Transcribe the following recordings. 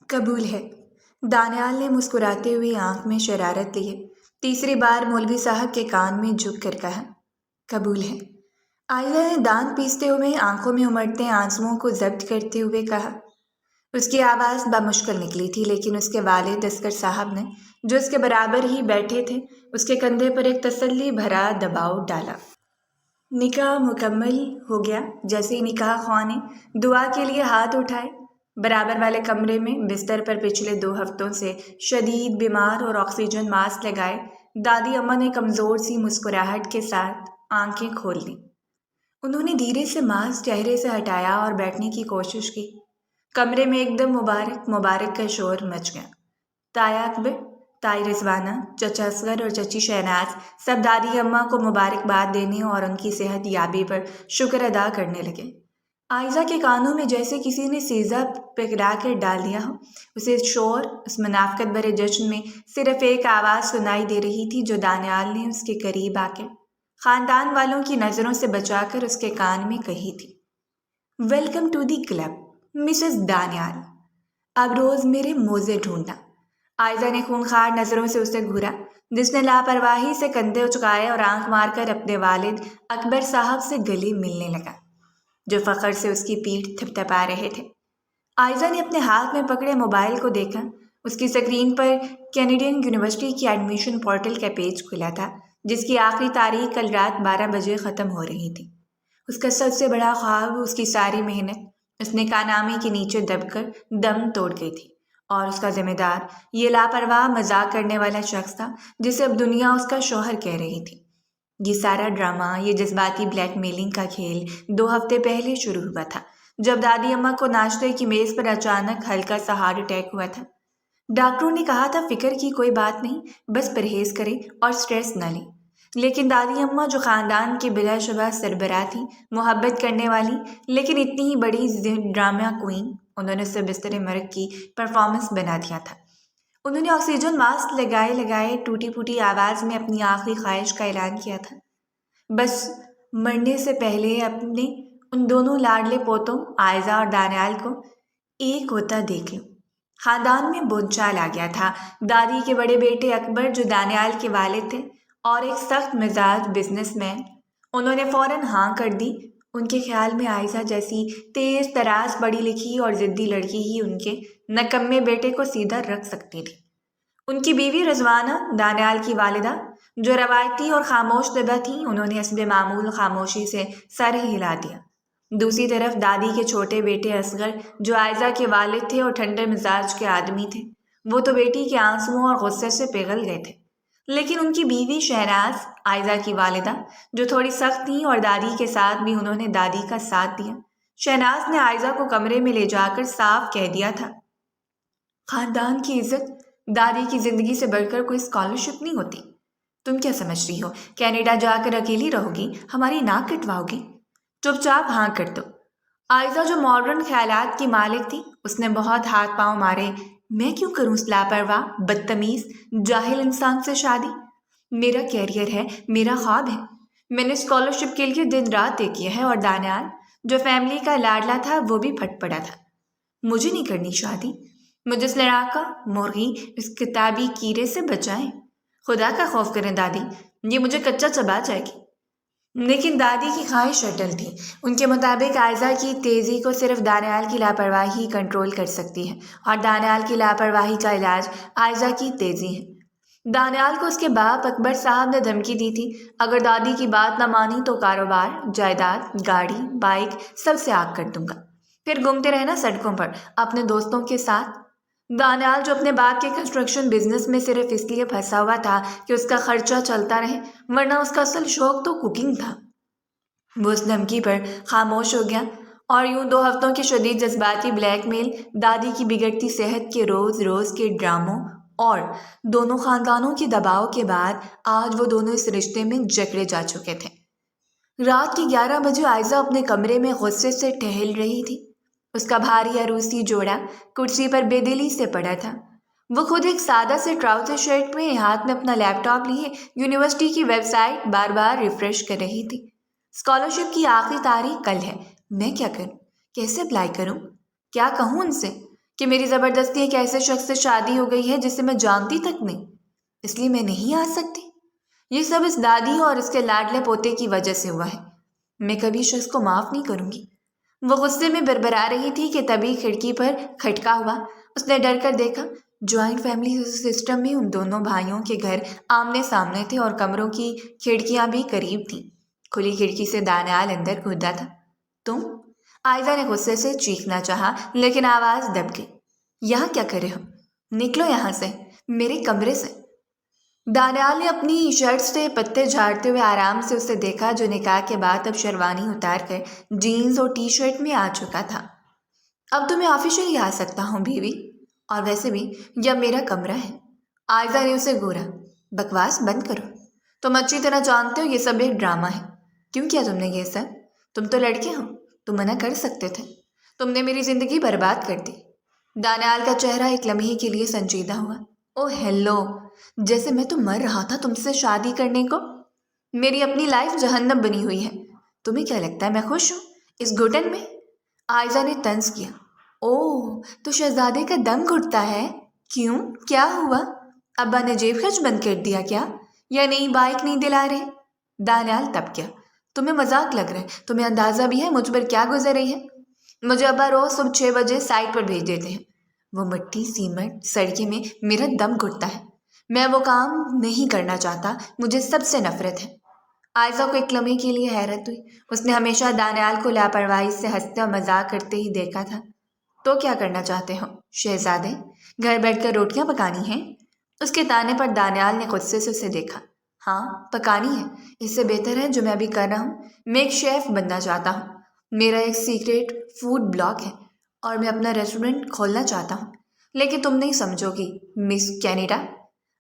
قبول ہے۔ دانیال نے مسکراتے ہوئے آنکھ میں شرارت لیے تیسری بار مولوی صاحب کے کان میں جھک کر کہا، قبول ہے۔ عائلہ نے دانت پیستے ہوئے آنکھوں میں امڑتے آنسوؤں کو ضبط کرتے ہوئے کہا۔ اس کی آواز بمشکل نکلی تھی، لیکن اس کے والد عسکر صاحب نے جو اس کے برابر ہی بیٹھے تھے اس کے کندھے پر ایک تسلی بھرا دباؤ ڈالا۔ نکاح مکمل ہو گیا۔ جیسے ہی نکاح خواہ نے دعا کے لیے ہاتھ اٹھائے، برابر والے کمرے میں بستر پر پچھلے 2 ہفتوں سے شدید بیمار اور آکسیجن ماسک لگائے دادی اماں نے کمزور سی مسکراہٹ کے ساتھ آنکھیں کھول لیں۔ انہوں نے دھیرے سے ماسک چہرے سے ہٹایا اور بیٹھنے کی کوشش کی۔ کمرے میں ایک دم مبارک مبارک کا شور مچ گیا۔ تایا اکبر، تائی رضوانہ، چچا اصغر اور چچی شہناز سب دادی اماں کو مبارکباد دینے اور ان کی صحت یابی پر شکر ادا کرنے لگے۔ عائزہ کے کانوں میں جیسے کسی نے سیزہ پکڑا کر ڈال دیا ہو۔ اسے شور، اس منافقت بھرے جشن میں صرف ایک آواز سنائی دے رہی تھی جو دانیال نے اس کے قریب آ کر خاندان والوں کی نظروں سے بچا کر اس کے کان میں کہی تھی، welcome to the club Mrs Daniyal, اب روز میرے موزے ڈھونڈنا۔ عائزہ نے خونخوار نظروں سے اسے گھورا، جس نے لاپرواہی سے کندھے اچکائے اور آنکھ مار کر اپنے والد اکبر صاحب سے گلے ملنے لگا، جو فخر سے اس کی پیٹھ تھپتھپا رہے تھے۔ عائزہ نے اپنے ہاتھ میں پکڑے موبائل کو دیکھا۔ اس کی اسکرین پر کینیڈین یونیورسٹی کی ایڈمیشن پورٹل کا پیج کھلا تھا، جس کی آخری تاریخ کل رات 12 بجے ختم ہو رہی تھی۔ اس کا سب سے بڑا خواب، اس کی ساری محنت اس نے کارنامے کے نیچے دب کر دم توڑ گئی تھی، اور اس کا ذمہ دار یہ لاپرواہ مذاق کرنے والا شخص تھا جسے اب دنیا اس کا شوہر کہہ رہی تھی۔ یہ سارا ڈرامہ، یہ جذباتی بلیک میلنگ کا کھیل 2 ہفتے پہلے شروع ہوا تھا، جب دادی اماں کو ناشتے کی میز پر اچانک ہلکا سا ہارٹ اٹیک ہوا تھا۔ ڈاکٹروں نے کہا تھا فکر کی کوئی بات نہیں، بس پرہیز کریں اور سٹریس نہ لیں، لیکن دادی اماں جو خاندان کی بلا شبہ سربراہ تھی، محبت کرنے والی لیکن اتنی ہی بڑی ڈرامہ کوئین، انہوں نے اسے بستر مرگ کی پرفارمنس بنا دیا تھا۔ انہوں نے آکسیجن ماسک لگائے ٹوٹی پھوٹی آواز میں اپنی آخری خواہش کا اعلان کیا تھا، بس مرنے سے پہلے اپنے ان دونوں لاڈلے پوتوں عائزہ اور دانیال کو ایک ہوتا دیکھ لوں۔ خاندان میں بونچال آ گیا تھا۔ دادی کے بڑے بیٹے اکبر جو دانیال کے والد تھے اور ایک سخت مزاج بزنس مین، انہوں نے فوراً ہاں کر دی۔ ان کے خیال میں عائزہ جیسی تیز تراز پڑھی لکھی اور ضدی لڑکی ہی ان کے نکمے بیٹے کو سیدھا رکھ سکتی تھی۔ ان کی بیوی رضوانہ، دانیال کی والدہ، جو روایتی اور خاموش طبع تھیں، انہوں نے حسب معمول خاموشی سے سر ہلا دیا۔ دوسری طرف دادی کے چھوٹے بیٹے اصغر، جو عائزہ کے والد تھے اور ٹھنڈے مزاج کے آدمی تھے، وہ تو بیٹی کے آنسوؤں اور غصے سے پگھل گئے تھے، لیکن ان کی بیوی شہناز، عائزہ کی والدہ، جو تھوڑی سخت تھیں اور دادی کے ساتھ بھی انہوں نے دادی کا ساتھ دیا۔ شہناز نے عائزہ کو کمرے میں لے جا کر صاف کہہ دیا تھا، خاندان کی عزت دادی کی زندگی سے بڑھ کر کوئی اسکالرشپ نہیں ہوتی۔ تم کیا سمجھ رہی ہو، کینیڈا جا کر اکیلی رہو گی، ہماری ناک کٹواؤ گی؟ چپ چاپ ہاں کر دو۔ عائزہ جو ماڈرن خیالات کی مالک تھی، اس نے بہت ہاتھ پاؤں مارے، میں کیوں کروں اس لاپرواہ، بدتمیز، جاہل انسان سے شادی؟ میرا کیریئر ہے، میرا خواب ہے، میں نے اسکالرشپ کے لیے دن رات ایک کیا ہے، اور دانیال جو فیملی کا لاڈلا تھا وہ بھی پھٹ پڑا تھا۔ مجھے نہیں کرنی شادی، مجھے اس لڑاکا مرغی، اس کتابی کیڑے سے بچائیں۔ خدا کا خوف کریں دادی، یہ مجھے کچا چبا جائے گی۔ لیکن دادی کی خواہش اٹل تھی۔ ان کے مطابق عائزہ کی تیزی کو صرف دانیال کی لاپرواہی کنٹرول کر سکتی ہے، اور دانیال کی لاپرواہی کا علاج عائزہ کی تیزی ہے۔ دانیال کو اس کے باپ اکبر صاحب نے دھمکی دی تھی، اگر دادی کی بات نہ مانی تو کاروبار، جائیداد، گاڑی، بائک سب سے آگ کر دوں گا، پھر گھومتے رہنا سڑکوں پر اپنے دوستوں کے ساتھ۔ دانیال جو اپنے باپ کے کنسٹرکشن بزنس میں صرف اس لیے پھنسا ہوا تھا کہ اس کا خرچہ چلتا رہے، ورنہ اس کا اصل شوق تو کوکنگ تھا۔ وہ اس دھمکی پر خاموش ہو گیا، اور یوں 2 ہفتوں کے شدید جذباتی بلیک میل، دادی کی بگڑتی صحت کے روز روز کے ڈراموں اور دونوں خاندانوں کے دباؤ کے بعد آج وہ دونوں اس رشتے میں جکڑے جا چکے تھے۔ رات کے 11 بجے عائزہ اپنے کمرے میں غصے سے ٹہل رہی تھی۔ اس کا بھاری عروسی جوڑا کرسی پر بے دلی سے پڑا تھا۔ وہ خود ایک سادہ سے ٹراؤزر شرٹ میں ہاتھ میں اپنا لیپ ٹاپ لیے یونیورسٹی کی ویب سائٹ بار بار ریفریش کر رہی تھی۔ اسکالرشپ کی آخری تاریخ کل ہے، میں کیا کروں، کیسے اپلائی کروں، کیا کہوں ان سے، کہ میری زبردستی ایک ایسے شخص سے شادی ہو گئی ہے جسے میں جانتی تک نہیں، اس لیے میں نہیں آ سکتی؟ یہ سب اس دادی اور اس کے لاڈلے پوتے کی وجہ سے ہوا ہے۔ میں کبھی شخص کو معاف نہیں کروں گی۔ وہ غصے میں بربرا رہی تھی کہ تبھی کھڑکی پر کھٹکا ہوا۔ اس نے ڈر کر دیکھا۔ جوائنٹ فیملی سسٹم میں ان دونوں بھائیوں کے گھر آمنے سامنے تھے اور کمروں کی کھڑکیاں بھی قریب تھیں۔ کھلی کھڑکی سے دانیال اندر کھودا تھا۔ تم؟ عائزہ نے غصے سے چیخنا چاہا لیکن آواز دب گئی۔ یہاں کیا کرے ہو؟ نکلو یہاں سے، میرے کمرے سے۔ دانیال نے اپنی شرٹ سے پتے جھاڑتے ہوئے آرام سے اسے دیکھا، جو نکاح کے بعد اب شیروانی اتار کر جینز اور ٹی شرٹ میں آ چکا تھا۔ اب تو میں آفیشلی آ سکتا ہوں بیوی، اور ویسے بھی یہ میرا کمرہ ہے۔ عائزہ نے اسے گورا۔ بکواس بند کرو، تم اچھی طرح جانتے ہو یہ سب ایک ڈرامہ ہے۔ کیوں کیا تم نے یہ سب؟ تم تو لڑکے ہو، تم منع کر سکتے تھے۔ تم نے میری زندگی برباد کر دی۔ دانیال کا چہرہ ایک لمحے کے لیے سنجیدہ ہوا۔ او ہیلو، جیسے میں تو مر رہا تھا تم سے شادی کرنے کو۔ میری اپنی لائف جہنم بنی ہوئی ہے۔ تمہیں کیا لگتا ہے میں خوش ہوں اس گھٹن میں؟ عائزہ نے طنز کیا۔ اوہ، تو شہزادے کا دم گھٹتا ہے؟ کیوں، کیا ہوا؟ ابا نے جیب خرچ بند کر دیا کیا؟ یا نئی بائک نہیں دلا رہے؟ دانیال تب کیا۔ تمہیں مذاق لگ رہا ہے؟ تمہیں اندازہ بھی ہے مجھ پر کیا گزر رہی ہے؟ مجھے ابا روز صبح 6 بجے سائٹ پر بھیج دیتے ہیں۔ وہ مٹی سیمنٹ سڑکیں میں میرا دم گھٹتا ہے۔ میں وہ کام نہیں کرنا چاہتا، مجھے سب سے نفرت ہے۔ عائزہ کو ایک لمحے کے لیے حیرت ہوئی۔ اس نے ہمیشہ دانیال کو لاپرواہی سے ہنستے اور مذاق کرتے ہی دیکھا تھا۔ تو کیا کرنا چاہتے ہو شہزادے؟ گھر بیٹھ کر روٹیاں پکانی ہیں؟ اس کے تانے پر دانیال نے غصے سے اسے دیکھا۔ ہاں پکانی ہے، اس سے بہتر ہے جو میں ابھی کر رہا ہوں۔ میں ایک شیف بننا چاہتا ہوں۔ میرا ایک سیکریٹ فوڈ بلاگ ہے اور میں اپنا ریسٹورنٹ کھولنا چاہتا ہوں، لیکن تم نہیں سمجھو گی مس کینیڈا۔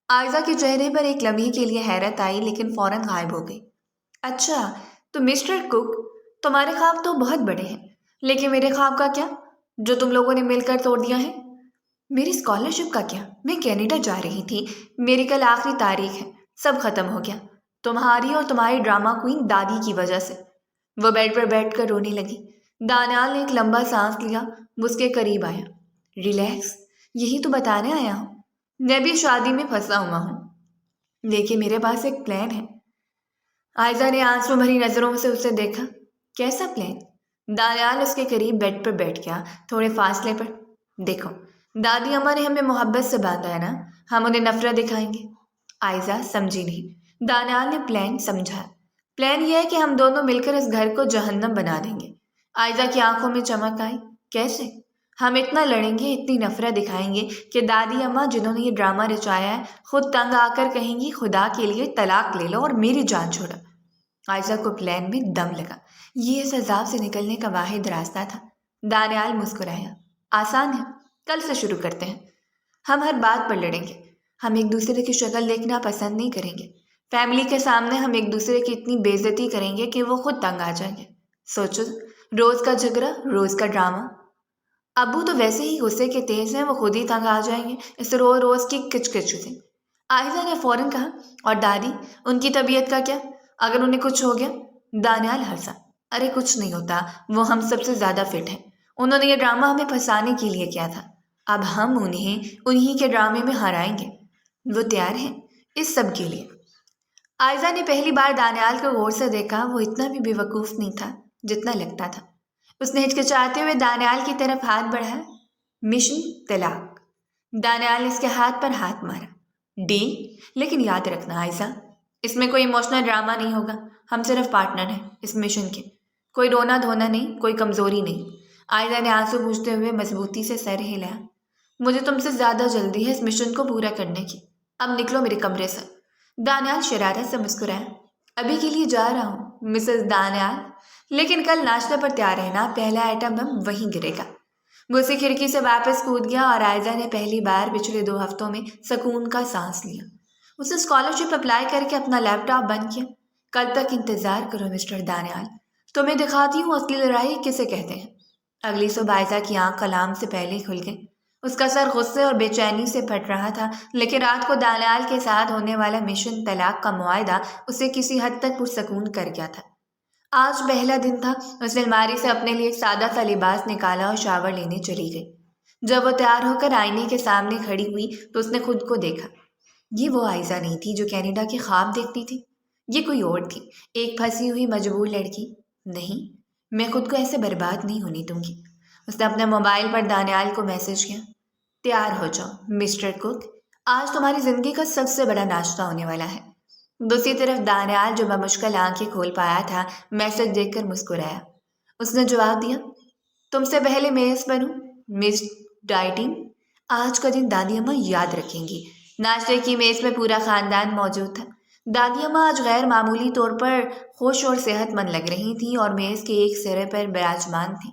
عائزہ کے چہرے پر ایک لمحے کے لیے حیرت آئی لیکن فوراً غائب ہو گئی۔ اچھا تو مسٹر کک، تمہارے خواب تو بہت بڑے ہیں، لیکن میرے خواب کا کیا جو تم لوگوں نے مل کر توڑ دیا ہے؟ میری اسکالرشپ کا کیا؟ میں کینیڈا جا رہی تھی، میری کل آخری تاریخ ہے، سب ختم ہو گیا تمہاری اور تمہاری ڈرامہ کوئن دادی کی وجہ سے۔ وہ بیڈ پر بیٹھ کر رونے لگی۔ دانیال نے ایک لمبا سانس لیا، وہ اس کے قریب آیا۔ ریلیکس، یہی تو بتانے آیا ہوں، میں بھی شادی میں پھنسا ہوا ہوں، لیکن میرے پاس ایک پلان ہے۔ عائزہ نے آنسو بھری نظروں سے اسے دیکھا۔ کیسا پلان؟ دانیال اس کے قریب بیڈ پر بیٹھ گیا، تھوڑے فاصلے پر۔ دیکھو، دادی اماں نے ہمیں محبت سے باندھا ہے نا، ہم انہیں نفرت دکھائیں گے؟ عائزہ سمجھی نہیں۔ دانیال نے پلان سمجھا۔ پلان یہ ہے کہ ہم دونوں مل کر اس گھر کو جہنم بنا دیں گے۔ عائزہ کی آنکھوں میں چمک آئی۔ کیسے؟ ہم اتنا لڑیں گے، اتنی نفرت دکھائیں گے کہ دادی اماں جنہوں نے یہ ڈرامہ رچایا ہے خود تنگ آ کر کہیں گی خدا کے لیے طلاق لے لو اور میری جان چھوڑا۔ عائزہ کو پلان میں دم لگا۔ یہ اس عذاب سے نکلنے کا واحد راستہ تھا۔ دانیال مسکرایا۔ آسان ہے، کل سے شروع کرتے ہیں۔ ہم ہر بات پر لڑیں گے، ہم ایک دوسرے کی شکل دیکھنا پسند نہیں کریں گے۔ فیملی کے سامنے ہم ایک دوسرے کی اتنی بے عزتی کریں گے کہ وہ خود تنگ آ جائیں گے۔ سوچو، روز کا جھگڑا، روز کا ڈرامہ۔ ابو تو ویسے ہی غصے کے تیز ہیں، وہ خود ہی تنگ آ جائیں گے اس روز روز کی کچ کچ سے۔ عائزہ نے فوراً کہا۔ اور دادی، ان کی طبیعت کا کیا؟ اگر انہیں کچھ ہو گیا؟ دانیال ہنسا۔ ارے کچھ نہیں ہوتا، وہ ہم سب سے زیادہ فٹ ہیں۔ انہوں نے یہ ڈرامہ ہمیں پھنسانے کے لیے کیا تھا، اب ہم انہیں کے ڈرامے میں ہرائیں گے۔ وہ تیار ہیں اس سب کے لیے؟ عائزہ نے پہلی بار دانیال کو غور سے دیکھا۔ وہ اتنا بھی بے وقوف نہیں تھا جتنا لگتا تھا۔ اس نے ہچکچاتے ہوئے دانیال کی طرف ہاتھ بڑھایا۔ مشن طلاق۔ دانیال نے اس کے ہاتھ پر ہاتھ مارا۔ ڈیل؟ لیکن یاد رکھنا عائزہ، اس میں کوئی ایموشنل ڈرامہ نہیں ہوگا، ہم صرف پارٹنر ہیں اس مشن کے، کوئی رونا دھونا نہیں، کوئی کمزوری نہیں۔ عائزہ نے آنسو پوچھتے ہوئے مضبوطی سے سر ہلایا۔ مجھے تم سے زیادہ جلدی ہے اس مشن کو پورا کرنے کی، اب نکلو میرے کمرے سے۔ دانیال شرارت سے مسکرایا۔ ابھی کے لیے جا رہا ہوں مسز دانیال، لیکن کل ناشتے پر تیار رہنا، پہلا ایٹم بم وہیں گرے گا۔ وہ اسی کھڑکی سے واپس کود گیا اور عائزہ نے پہلی بار پچھلے 2 ہفتوں میں سکون کا سانس لیا۔ اسے اسکالرشپ اپلائی کر کے اپنا لیپ ٹاپ بند کیا۔ کل تک انتظار کرو مسٹر دانیال، تمہیں دکھاتی ہوں اصلی لڑائی کسے کہتے ہیں۔ اگلی صبح عائزہ کی آنکھ کلام سے پہلے کھل گئی۔ اس کا سر غصے اور بے چینی سے پھٹ رہا تھا، لیکن رات کو دانیال کے ساتھ ہونے والا مشن طلاق کا معاہدہ اسے کسی حد تک پرسکون کر گیا تھا۔ آج پہلا دن تھا۔ اس نے الماری سے اپنے لیے ایک سادہ سا لباس نکالا اور شاور لینے چلی گئی۔ جب وہ تیار ہو کر آئینے کے سامنے کھڑی ہوئی تو اس نے خود کو دیکھا۔ یہ وہ عائزہ نہیں تھی جو کینیڈا کے خواب دیکھتی تھی، یہ کوئی اور تھی، ایک پھنسی ہوئی مجبور لڑکی۔ نہیں، میں خود کو ایسے برباد نہیں ہونے دوں گی۔ اس نے اپنے موبائل پر دانیال کو میسج کیا، تیار ہو جاؤ مسٹر کک، آج تمہاری زندگی کا سب سے بڑا ناشتہ ہونے والا ہے۔ دوسری طرف دانیال جو بمشکل آنکھیں کھول پایا تھا میسج دیکھ کر مسکرایا۔ اس نے جواب دیا، تم سے پہلے میز پر ہوں مس ڈائٹنگ۔ آج کا دن دادی اماں یاد رکھیں گی۔ ناشتے کی میز میں پورا خاندان موجود تھا۔ دادی اماں آج غیر معمولی طور پر خوش اور صحت مند لگ رہی تھیں اور میز کے ایک سرے پر براجمان تھیں۔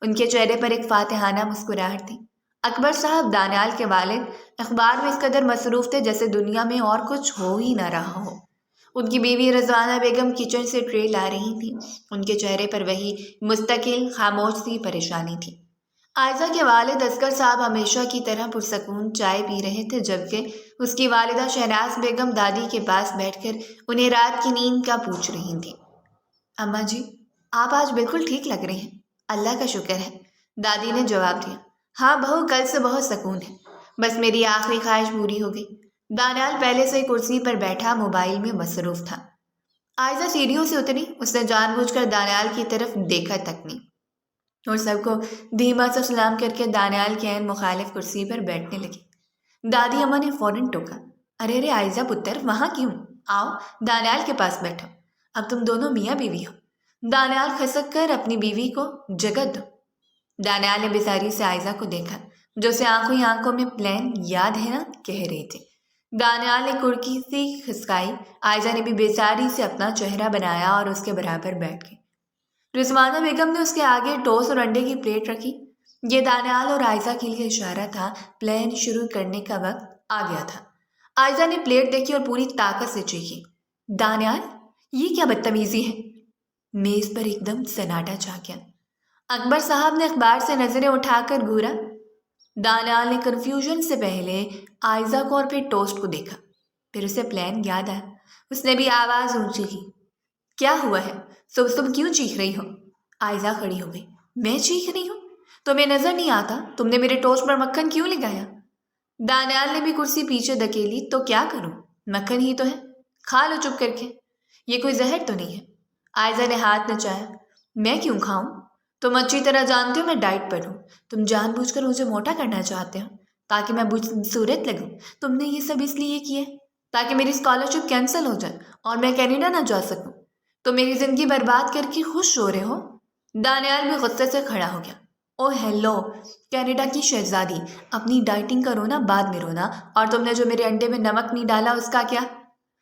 ان کے چہرے پر ایک فاتحانہ مسکراہٹ تھی۔ اکبر صاحب دانیال کے والد اخبار میں اس قدر مصروف تھے جیسے دنیا میں اور کچھ ہو ہی نہ رہا ہو۔ ان کی بیوی رضوانہ بیگم کچن سے ٹرے لا رہی تھی۔ ان کے چہرے پر وہی مستقل خاموش سی پریشانی تھی۔ عائزہ کے والد اصغر صاحب ہمیشہ کی طرح پرسکون چائے پی رہے تھے، جبکہ اس کی والدہ شہناز بیگم دادی کے پاس بیٹھ کر انہیں رات کی نیند کا پوچھ رہی تھیں۔ اماں جی، آپ آج بالکل ٹھیک لگ رہے ہیں، اللہ کا شکر ہے، دادی نے جواب دیا۔ ہاں بہو، کل سے بہت سکون ہے، بس میری آخری خواہش پوری ہو گئی۔ دانیال پہلے سے کرسی پر بیٹھا موبائل میں مصروف تھا۔ عائزہ سیڑھیوں سے اتری، اس نے جان بوجھ کر دانیال کی طرف دیکھا تک نہیں اور سب کو دھیما سا سلام کر کے دانیال کے عین مخالف کرسی پر بیٹھنے لگی۔ دادی اماں نے فوراً ٹوکا، ارے عائزہ پتر، وہاں کیوں؟ آؤ دانیال کے پاس بیٹھو، اب تم دونوں میاں بیوی ہو۔ دانیال کھسک کر اپنی بیوی کو جگہ دو۔ دانیال نے بیزاری سے عائزہ کو دیکھا جو اسے آنکھوں ہی آنکھوں میں پلان یاد ہے نا کہہ رہی تھی۔ دانیال نے کڑکی سی کھسکائی۔ عائزہ نے بھی بیزاری سے اپنا چہرہ بنایا اور اس کے برابر بیٹھ گئی۔ رضوانہ بیگم نے اس کے آگے ٹوسٹ اور انڈے کی پلیٹ رکھی۔ یہ دانیال اور عائزہ کے لیے اشارہ تھا، پلان شروع کرنے کا وقت آ گیا تھا۔ عائزہ نے پلیٹ دیکھی اور پوری طاقت سے چیخی، دانیال، یہ کیا بدتمیزی ہے؟ میز پر ایک دم سناٹا چھا گیا۔ اکبر صاحب نے اخبار سے نظریں اٹھا کر گھورا۔ دانیال نے کنفیوژن سے پہلے عائزہ کو اور پھر ٹوسٹ کو دیکھا، پھر اسے پلان یاد آیا۔ اس نے بھی آواز اونچی کی، کیا ہوا ہے؟ صبح کیوں چیخ رہی ہو؟ عائزہ کھڑی ہو گئی، میں چیخ رہی ہوں؟ تمہیں نظر نہیں آتا تم نے میرے ٹوسٹ پر مکھن کیوں لگایا؟ دانیال نے بھی کرسی پیچھے دھکیلی، تو کیا کروں، مکھن ہی تو ہے، کھا لو چپ کر کے، یہ کوئی زہر تو نہیں ہے؟ عائزہ نے ہاتھ نچایا، میں کیوں کھاؤں؟ تم اچھی طرح جانتے ہو میں ڈائٹ پر ہوں، تم جان بوجھ کر مجھے موٹا کرنا چاہتے ہو تاکہ میں بدصورت لگوں۔ تم نے یہ سب اس لیے کیا تاکہ میری اسکالرشپ کینسل ہو جائے اور میں کینیڈا نہ جا سکوں۔ تم میری زندگی برباد کر کے خوش ہو رہے ہو؟ دانیال بھی غصے سے کھڑا ہو گیا، او ہیلو کینیڈا کی شہزادی، اپنی ڈائٹنگ کا رونا بعد میں رونا، اور تم نے جو میرے انڈے میں نمک نہیں ڈالا اس کا کیا؟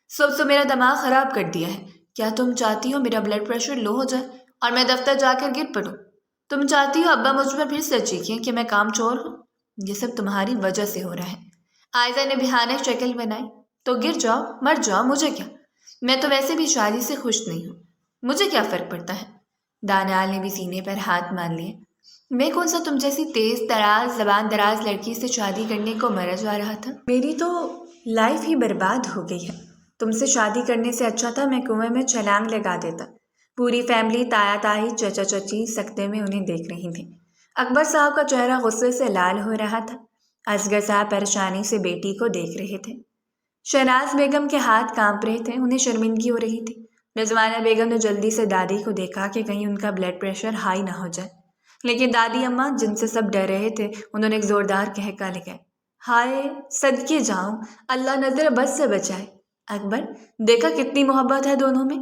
صبح میرا دماغ خراب کر دیا ہے۔ کیا تم چاہتی ہو میرا بلڈ پریشر لو ہو جائے اور میں دفتر جا کر گر پڑوں؟ تم چاہتی ہو ابا مجھ پر پھر سے چیخیں کہ میں کام چور ہوں؟ یہ سب تمہاری وجہ سے ہو رہا ہے۔ عائزہ نے بھیانک شکل بنائی، تو گر جاؤ، مر جاؤ، مجھے کیا، میں تو ویسے بھی شادی سے خوش نہیں ہوں، مجھے کیا فرق پڑتا ہے؟ دانیال نے بھی سینے پر ہاتھ مان لیے، میں کون سا تم جیسی تیز تراز زبان دراز لڑکی سے شادی کرنے کو مرض آ رہا تھا؟ میری تو لائف ہی برباد ہو گئی ہے۔ تم سے شادی کرنے سے اچھا تھا میں کنویں میں چھلانگ لگا دیتا۔ پوری فیملی تایا تائی چچا چچی سکتے میں انہیں دیکھ رہی تھی۔ اکبر صاحب کا چہرہ غصے سے لال ہو رہا تھا۔ اصغر صاحب پریشانی سے بیٹی کو دیکھ رہے تھے۔ شہناز بیگم کے ہاتھ کانپ رہے تھے، انہیں شرمندگی ہو رہی تھی۔ رضوانہ بیگم نے جلدی سے دادی کو دیکھا کہ کہیں ان کا بلڈ پریشر ہائی نہ ہو جائے، لیکن دادی اماں جن سے سب ڈر رہے تھے انہوں نے ایک زوردار کہکا لگایا، ہائے صدقے جاؤں، اللہ نظر بد سے بچائے۔ اکبر، دیکھا کتنی محبت ہے دونوں میں؟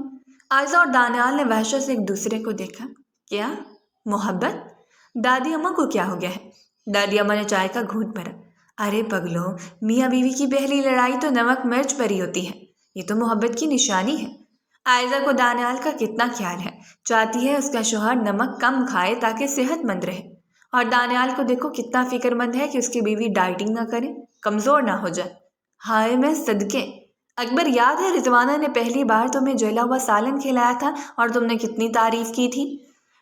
عائزہ اور دانیال نے وحشت سے ایک دوسرے کو دیکھا۔ کیا محبت؟ دادی اماں کو کیا ہو گیا ہے؟ دادی اماں نے چائے کا گھونٹ بھرا، ارے پگلو، میاں بیوی کی پہلی لڑائی تو نمک مرچ پر ہی ہوتی ہے، یہ تو محبت کی نشانی ہے۔ عائزہ کو دانیال کا کتنا خیال ہے، چاہتی ہے اس کا شوہر نمک کم کھائے تاکہ صحت مند رہے، اور دانیال کو دیکھو کتنا فکر مند ہے کہ اس کی بیوی ڈائٹنگ نہ کرے، کمزور نہ ہو جائے۔ ہائے میں صدقے، اکبر یاد ہے رضوانہ نے پہلی بار تمہیں جلا ہوا سالن کھلایا تھا اور تم نے کتنی تعریف کی تھی؟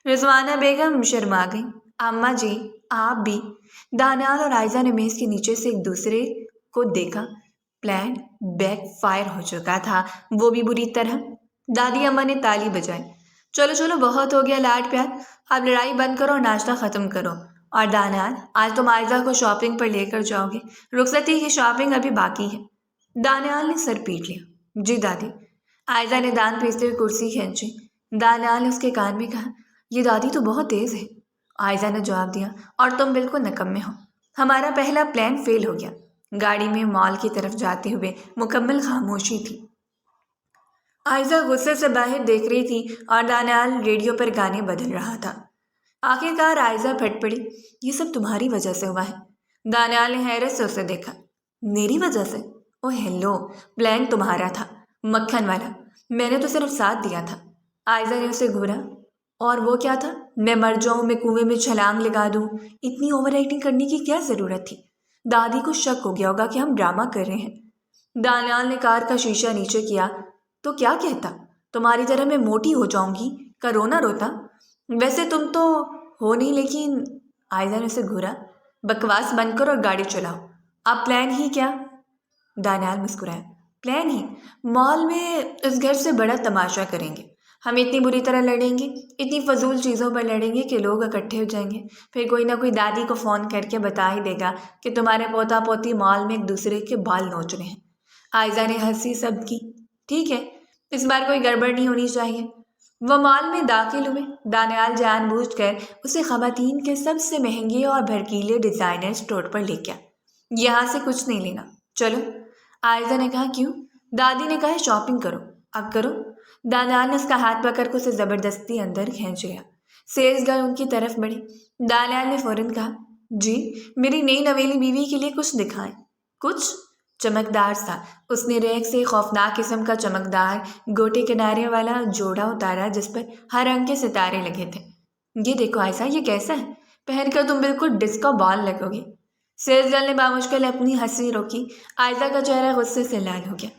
رضوانہ بیگم شرما گئی، اماں جی آپ بھی۔ دانیال اور عائزہ نے میز کے نیچے سے ایک دوسرے کو دیکھا۔ پلان بیک فائر ہو چکا تھا، وہ بھی بری طرح۔ دادی اماں نے تالی بجائی، چلو چلو بہت ہو گیا لاڈ پیار، اب لڑائی بند کرو اور ناشتہ ختم کرو، اور دانیال آج تم آئزہ کو شاپنگ پر لے کر جاؤ گے، رخصتی کی شاپنگ ابھی باقی ہے۔ دانیال نے سر پیٹ لیا۔ جی دادی۔ آئزہ نے دان پیستے ہوئے کرسی کھینچی۔ دانیال نے اس کے کان میں کہا، یہ دادی تو بہت تیز ہے۔ آئزہ نے جواب دیا، اور تم بالکل نکمے ہو، ہمارا پہلا پلان فیل ہو گیا۔ گاڑی میں مال کی طرف جاتے ہوئے مکمل خاموشی تھی۔ آئزہ غصے سے باہر دیکھ رہی تھی اور دانیال ریڈیو پر گانے بدل رہا تھا۔ آخر کار آئزہ پھٹ پڑی، یہ سب تمہاری وجہ سے ہوا ہے۔ دانیال نے حیرت سے اسے دیکھا۔ میری وجہ سے؟ او ہیلو، پلان تمہارا تھا، مکھن والا، میں نے تو صرف ساتھ دیا تھا۔ آئزہ نے اسے گھورا۔ اور وہ کیا تھا؟ میں مر جاؤں، میں کنویں میں چھلانگ لگا دوں، اتنی اوور ایکٹنگ کرنے کی کیا ضرورت تھی؟ دادی کو شک ہو گیا ہوگا کہ ہم ڈرامہ کر رہے ہیں۔ دانیال نے کار کا شیشہ نیچے کیا۔ تو کیا کہتا؟ تمہاری طرح میں موٹی ہو جاؤں گی کا رونا روتا؟ ویسے تم تو ہو نہیں، لیکن… آئزہ نے اسے گھورا۔ بکواس بند کرو اور گاڑی چلاؤ۔ اب پلان ہی کیا؟ دانیال مسکرایا۔ پلان ہی؟ مال میں اس گھر سے بڑا تماشا کریں گے، ہم اتنی بری طرح لڑیں گے، اتنی فضول چیزوں پر لڑیں گے کہ لوگ اکٹھے ہو جائیں گے، پھر کوئی نہ کوئی دادی کو فون کر کے بتا ہی دے گا کہ تمہارے پوتا پوتی مال میں ایک دوسرے کے بال نوچ رہے ہیں۔ آئزہ نے ہنسی سب کی۔ ٹھیک ہے، اس بار کوئی گڑبڑ نہیں ہونی چاہیے۔ وہ مال میں داخل ہوئے۔ دانیال جان بوجھ کر اسے خواتین کے سب سے مہنگے اور بھڑکیلے ڈیزائنر اسٹور پر لے گیا۔ یہاں سے کچھ نہیں لینا، چلو۔ آئزہ نے کہا، کیوں؟ دادی نے کہا شاپنگ کرو، اب کرو۔ دانیال نے اس کا ہاتھ پکڑ کر اسے زبردستی اندر کھینچ لیا۔ سیلز گرل ان کی طرف بڑھی۔ دانیال نے فوراً کہا، جی میری نئی نویلی بیوی کے لیے کچھ دکھائیں۔ کچھ چمکدار سا۔ اس نے ریک سے خوفناک قسم کا چمکدار گوٹے کنارے والا جوڑا اتارا جس پر ہر رنگ کے ستارے لگے تھے۔ یہ دیکھو آئزہ، یہ کیسا ہے؟ پہن کر تم بالکل ڈسکو بال لگو گی۔ سیلز گرل نے بامشکل اپنی ہنسی روکی۔ آئزہ کا چہرہ غصے سے لال ہو گیا۔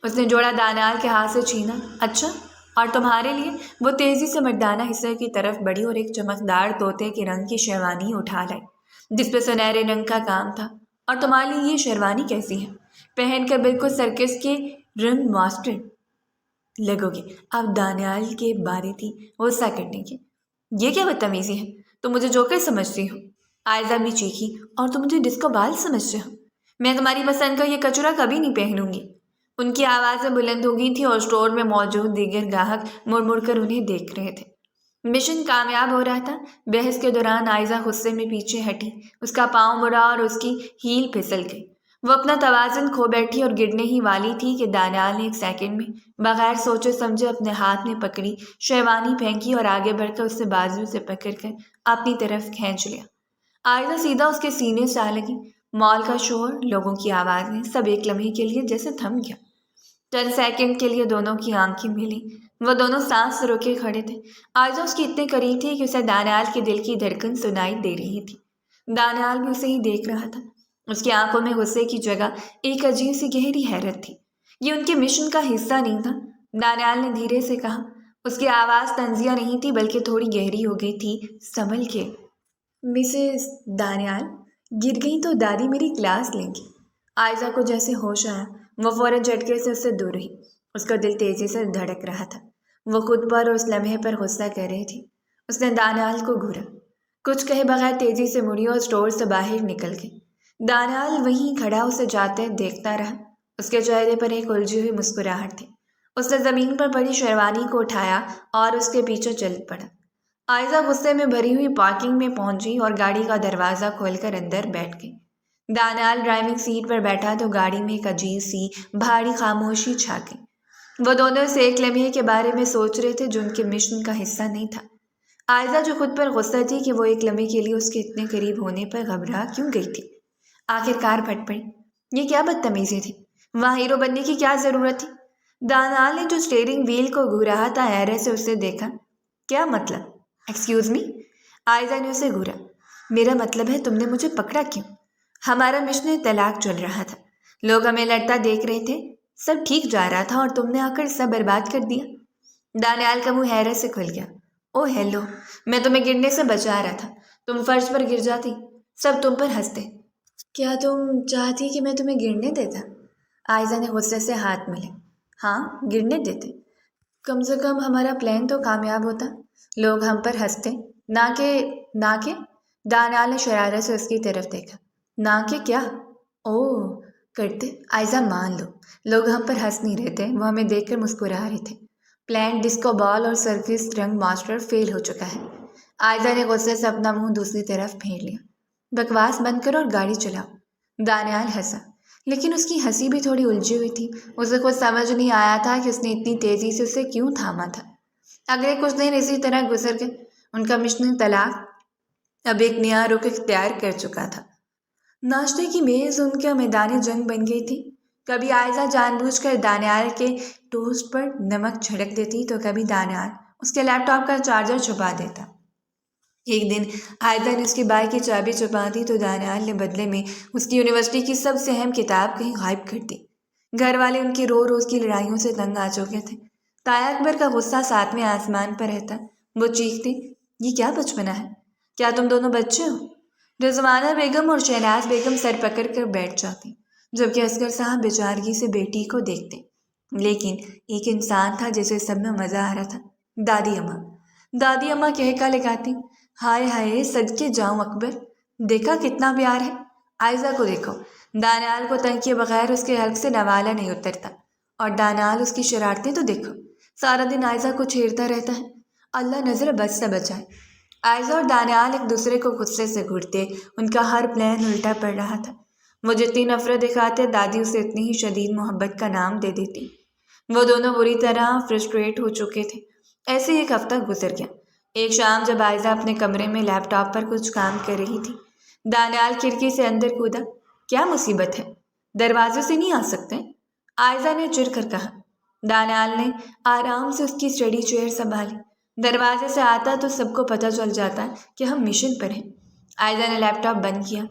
اس نے جوڑا دانیال کے ہاتھ سے چھینا۔ اچھا، اور تمہارے لیے؟ وہ تیزی سے مردانہ حصے کی طرف بڑھی اور ایک چمکدار طوطے کے رنگ کی شیروانی اٹھا لائی جس پہ سنہرے رنگ کا کام تھا۔ اور تمہارے لیے یہ شیروانی کیسی ہے؟ پہن کر بالکل سرکس کے رنگ ماسٹر لگو گے۔ اب دانیال کے بارے تھی غصہ کرنے کی۔ یہ کیا بدتمیزی ہے؟ تم مجھے جوکر سمجھتی ہو؟ آئزہ بھی چیخی، اور تم مجھے ڈسکو بال سمجھتے ہو؟ میں تمہاری پسند کا یہ کچرا کبھی نہیں پہنوں گی۔ ان کی آوازیں بلند ہو گئی تھیں اور اسٹور میں موجود دیگر گاہک مڑ مڑ کر انہیں دیکھ رہے تھے۔ مشن کامیاب ہو رہا تھا۔ بحث کے دوران آئزہ غصے میں پیچھے ہٹی، اس کا پاؤں مڑا اور اس کی ہیل پھسل گئی۔ وہ اپنا توازن کھو بیٹھی اور گرنے ہی والی تھی کہ دانیال نے ایک سیکنڈ میں بغیر سوچے سمجھے اپنے ہاتھ میں پکڑی شیروانی پھینکی اور آگے بڑھ کر اسے بازو سے پکڑ کر اپنی طرف کھینچ لیا۔ آئزہ سیدھا اس کے سینے سے آ لگی۔ مال کا شور، لوگوں کی آوازیں، سب ایک لمحے کے لیے جیسے تھم گیا۔ چند سیکنڈ کے لیے دونوں کی آنکھیں ملی۔ وہ دونوں سانس روکے کھڑے تھے۔ آئزہ اس کی اتنے قریب تھی کہ اسے دانیال کے دل کی دھڑکن سنائی دے رہی تھی۔ دانیال بھی اسے ہی دیکھ رہا تھا۔ اس کی آنکھوں میں غصے کی جگہ ایک عجیب سی گہری حیرت تھی۔ یہ ان کے مشن کا حصہ نہیں تھا۔ دانیال نے دھیرے سے کہا۔ اس کی آواز طنزیہ نہیں تھی بلکہ تھوڑی گہری ہو گئی تھی، سنبھل کے۔ مسز دانیال، گر گئی تو دادی میری کلاس لیں گی۔ آئزہ کو جیسے ہوش آیا، وہ فوراً جھٹکے سے اس سے دور رہی۔ اس کا دل تیزی سے دھڑک رہا تھا۔ وہ خود پر اور اس لمحے پر غصہ کر رہی تھی۔ اس نے دانیال کو گھورا، کچھ کہے بغیر تیزی سے مڑی اور اسٹور سے باہر نکل گئی۔ دانیال وہیں کھڑا اسے جاتے دیکھتا رہا۔ اس کے چہرے پر ایک الجھی ہوئی مسکراہٹ تھی۔ اس نے زمین پر پڑی شیروانی کو اٹھایا اور اس کے پیچھے چل پڑا۔ آئزہ غصے میں بھری ہوئی پارکنگ میں پہنچی اور گاڑی کا دروازہ کھول کر اندر بیٹھ گئی۔ دانیال ڈرائیونگ سیٹ پر بیٹھا تو گاڑی میں ایک عجیب سی بھاری خاموشی چھا گئی۔ وہ دونوں سے ایک لمحے کے بارے میں سوچ رہے تھے جو ان کے مشن کا حصہ نہیں تھا۔ آئزہ جو خود پر غصہ تھی کہ وہ ایک لمحے کے لیے اس کے اتنے قریب ہونے پر گھبرا کیوں گئی تھی، آخر کار پھٹ پڑی۔ یہ کیا بدتمیزی تھی؟ وہاں ہیرو بننے کی کیا ضرورت تھی؟ دانیال نے جو اسٹیئرنگ وہیل کو گھورا تھا حیرت سے اسے دیکھا۔ کیا مطلب؟ Excuse me? آئزہ نے اسے گھورا۔ میرا مطلب ہے تم نے مجھے پکڑا کیوں؟ ہمارا مشن طلاق چل رہا تھا، لوگ ہمیں لڑتا دیکھ رہے تھے، سب ٹھیک جا رہا تھا اور تم نے آ کر سب برباد کر دیا۔ دانیال کا منہ حیرت سے کھل گیا۔ او ہیلو، میں تمہیں گرنے سے بچا رہا تھا، تم فرش پر گر جاتی، سب تم پر ہنستے۔ کیا تم چاہتی کہ میں تمہیں گرنے دیتا؟ آئزہ نے غصے سے ہاتھ ملے۔ ہاں، گرنے دیتے، کم سے کم ہمارا پلان تو کامیاب ہوتا، لوگ ہم پر ہنستے، نہ کہ دانیال نے شرارت سے اس کی طرف دیکھا۔ نا کہ کیا؟ اوہ کرتے آئزہ مان لو، لوگ ہم پر ہنس نہیں رہے تھے، وہ ہمیں دیکھ کر مسکرا رہے تھے۔ پلانٹ ڈسکو بال اور سرکس رنگ ماسٹر فیل ہو چکا ہے۔ آئزہ نے غصے سے اپنا منہ دوسری طرف پھیر لیا۔ بکواس بند کرو اور گاڑی چلاؤ۔ دانیال ہنسا، لیکن اس کی ہنسی بھی تھوڑی الجھی ہوئی تھی۔ اسے خود سمجھ نہیں آیا تھا کہ اس نے اتنی تیزی سے اسے کیوں تھاما تھا۔ اگلے کچھ دن اسی طرح گزر گئے۔ ان کا مشن طلاق اب ایک نیا رخ اختیار کر چکا تھا۔ ناشتے کی میز ان کا میدان جنگ بن گئی تھی۔ کبھی آئزہ جان بوجھ کر دانیال کے ٹوسٹ پر نمک چھڑک دیتی تو کبھی دانیال اس کے لیپ ٹاپ کا چارجر چھپا دیتا۔ ایک دن آئزہ نے اس کی بائک کی چابی چھپا دی تو دانیال نے بدلے میں اس کی یونیورسٹی کی سب سے اہم کتاب کہیں غائب کر دی۔ گھر والے ان کی روز کی لڑائیوں سے تنگ آ چکے تھے۔ تایا اکبر کا غصہ ساتویں آسمان پر رہتا۔ وہ چیختے، یہ کیا بچپنا ہے؟ کیا تم دونوں بچے ہو؟ رضوانہ بیگم اور شہناز بیگم سر پکڑ کر بیٹھ جاتی، جبکہ اصغر صاحب بیچارگی سے بیٹی کو دیکھتے۔ لیکن ایک انسان تھا جسے سب میں مزہ آ رہا تھا، دادی اماں۔ دادی اماں کہکا لگاتی، ہائے ہائے صدقے جاؤں اکبر، دیکھا کتنا پیار ہے، آئزہ کو دیکھو۔ دانیال کو تنگ کیے بغیر اس کے حلق سے نوالا نہیں اترتا، اور دانیال اس کی شرارتیں تو دیکھو، سارا دن آئزہ کو چھیڑتا رہتا ہے۔ اللہ نظر بد سے بچائے۔ آئزہ اور دانیال ایک دوسرے کو غصے سے گھورتے، ان کا ہر پلان الٹا پڑ رہا تھا۔ وہ جتنی نفرت دکھاتے دادی اسے اتنی ہی شدید محبت کا نام دے دیتی۔ وہ دونوں بری طرح فرسٹریٹ ہو چکے تھے۔ ایسے ایک ہفتہ گزر گیا۔ ایک شام جب آئزہ اپنے کمرے میں لیپ ٹاپ پر کچھ کام کر رہی تھی، دانیال کھڑکی سے اندر کودا۔ کیا مصیبت ہے؟ دروازے سے نہیں آ سکتے؟ آئزہ نے چڑ کر کہا۔ دانیال نے آرام سے اس کی اسٹڈی چیئر سنبھالی۔ دروازے سے آتا تو سب کو پتہ چل جاتا کہ ہم مشن پر ہیں۔ آئزہ نے لیپ ٹاپ بند کیا۔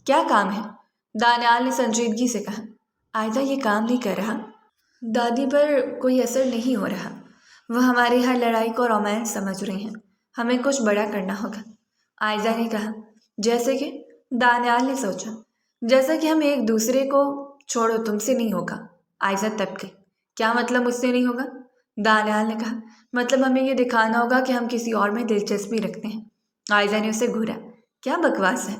کیا کام ہے؟ دانیال نے سنجیدگی سے کہا۔ آئزہ یہ کام نہیں کر رہا، دادی پر کوئی اثر نہیں ہو رہا، وہ ہماری ہر لڑائی کو رومانس سمجھ رہے ہیں، ہمیں کچھ بڑا کرنا ہوگا۔ آئزہ نے کہا۔ جیسے کہ؟ دانیال نے سوچا۔ جیسا کہ ہم ایک دوسرے کو، چھوڑو تم سے نہیں ہوگا۔ آئزہ تب کے۔ کیا مطلب مجھ سے نہیں ہوگا؟ دانیال نے کہا۔ مطلب ہمیں یہ دکھانا ہوگا کہ ہم کسی اور میں دلچسپی رکھتے ہیں۔ آئزہ نے اسے گھورا۔ کیا بکواس ہے؟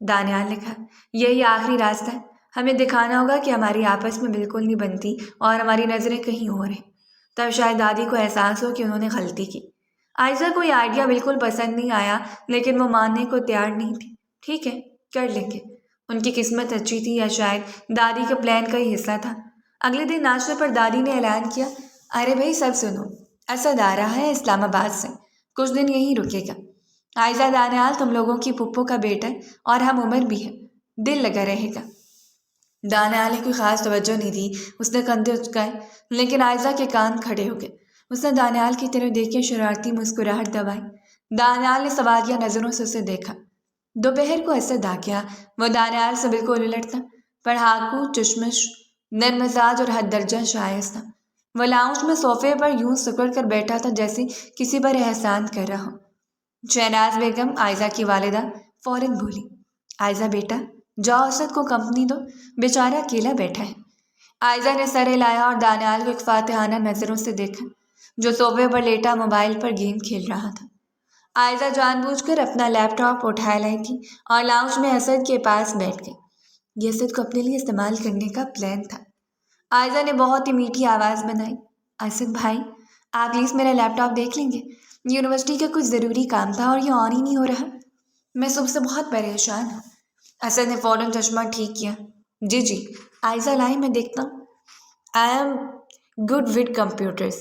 دانیال نے کہا۔ یہی آخری راستہ ہے، ہمیں دکھانا ہوگا کہ ہماری آپس میں بالکل نہیں بنتی اور ہماری نظریں کہیں اور ہیں، تب شاید دادی کو احساس ہو کہ انہوں نے غلطی کی۔ آئزہ کو یہ آئیڈیا بالکل پسند نہیں آیا، لیکن وہ ماننے کو تیار نہیں تھی۔ ٹھیک ہے، کر لیں گے۔ ان کی قسمت اچھی تھی یا شاید دادی کے پلان کا ہی حصہ تھا۔ اگلے دن ناشتے پر دادی نے اعلان کیا، ارے بھائی سب سنو، اسد آ رہا ہے اسلام آباد سے، کچھ دن یہیں رکے گا۔ آئزہ دانیال تم لوگوں کی پھپھو کا بیٹا ہے اور ہم عمر بھی ہے، دل لگا رہے گا۔ دانیال نے کوئی خاص توجہ نہیں دی، اس نے کندھے اچکائے، لیکن آئزہ کے کان کھڑے ہو گئے۔ اس نے دانیال کی طرف دیکھ کے شرارتی مسکراہٹ دبائی۔ دانیال نے سوالیہ نظروں سے اسے دیکھا۔ دوپہر کو اسد آ گیا۔ وہ دانیال سے بالکل الٹ تھا، پڑھاکو، چشمش، نرم مزاج اور حد درجہ شائستہ۔ وہ لاؤنج میں صوفے پر یوں سکڑ کر بیٹھا تھا جیسے کسی پر احسان کر رہا ہو۔ شہناز بیگم، آئزہ کی والدہ، فوراً بولی، آئزہ بیٹا جاؤ اسد کو کمپنی دو، بیچارہ اکیلا بیٹھا ہے۔ آئزہ نے سر ہلایا اور دانیال کو ایک فاتحانہ نظروں سے دیکھا، جو صوفے پر لیٹا موبائل پر گیم کھیل رہا تھا۔ آئزہ جان بوجھ کر اپنا لیپ ٹاپ اٹھا لائی تھی اور لاؤنج میں اسد کے پاس بیٹھ گئی۔ یہ اسد کو اپنے لیے استعمال کرنے کا پلان تھا۔ آئزہ نے بہت ہی میٹھی آواز بنائی، اسد بھائی آپ پلیز میرا لیپ ٹاپ دیکھ لیں گے؟ یونیورسٹی کا کچھ ضروری کام تھا اور یہ آن ہی نہیں ہو رہا، میں صبح سے بہت پریشان ہوں۔ اسد نے فوراً چشمہ ٹھیک کیا۔ جی جی آئزہ لائی میں دیکھتا ہوں، I am good with computers.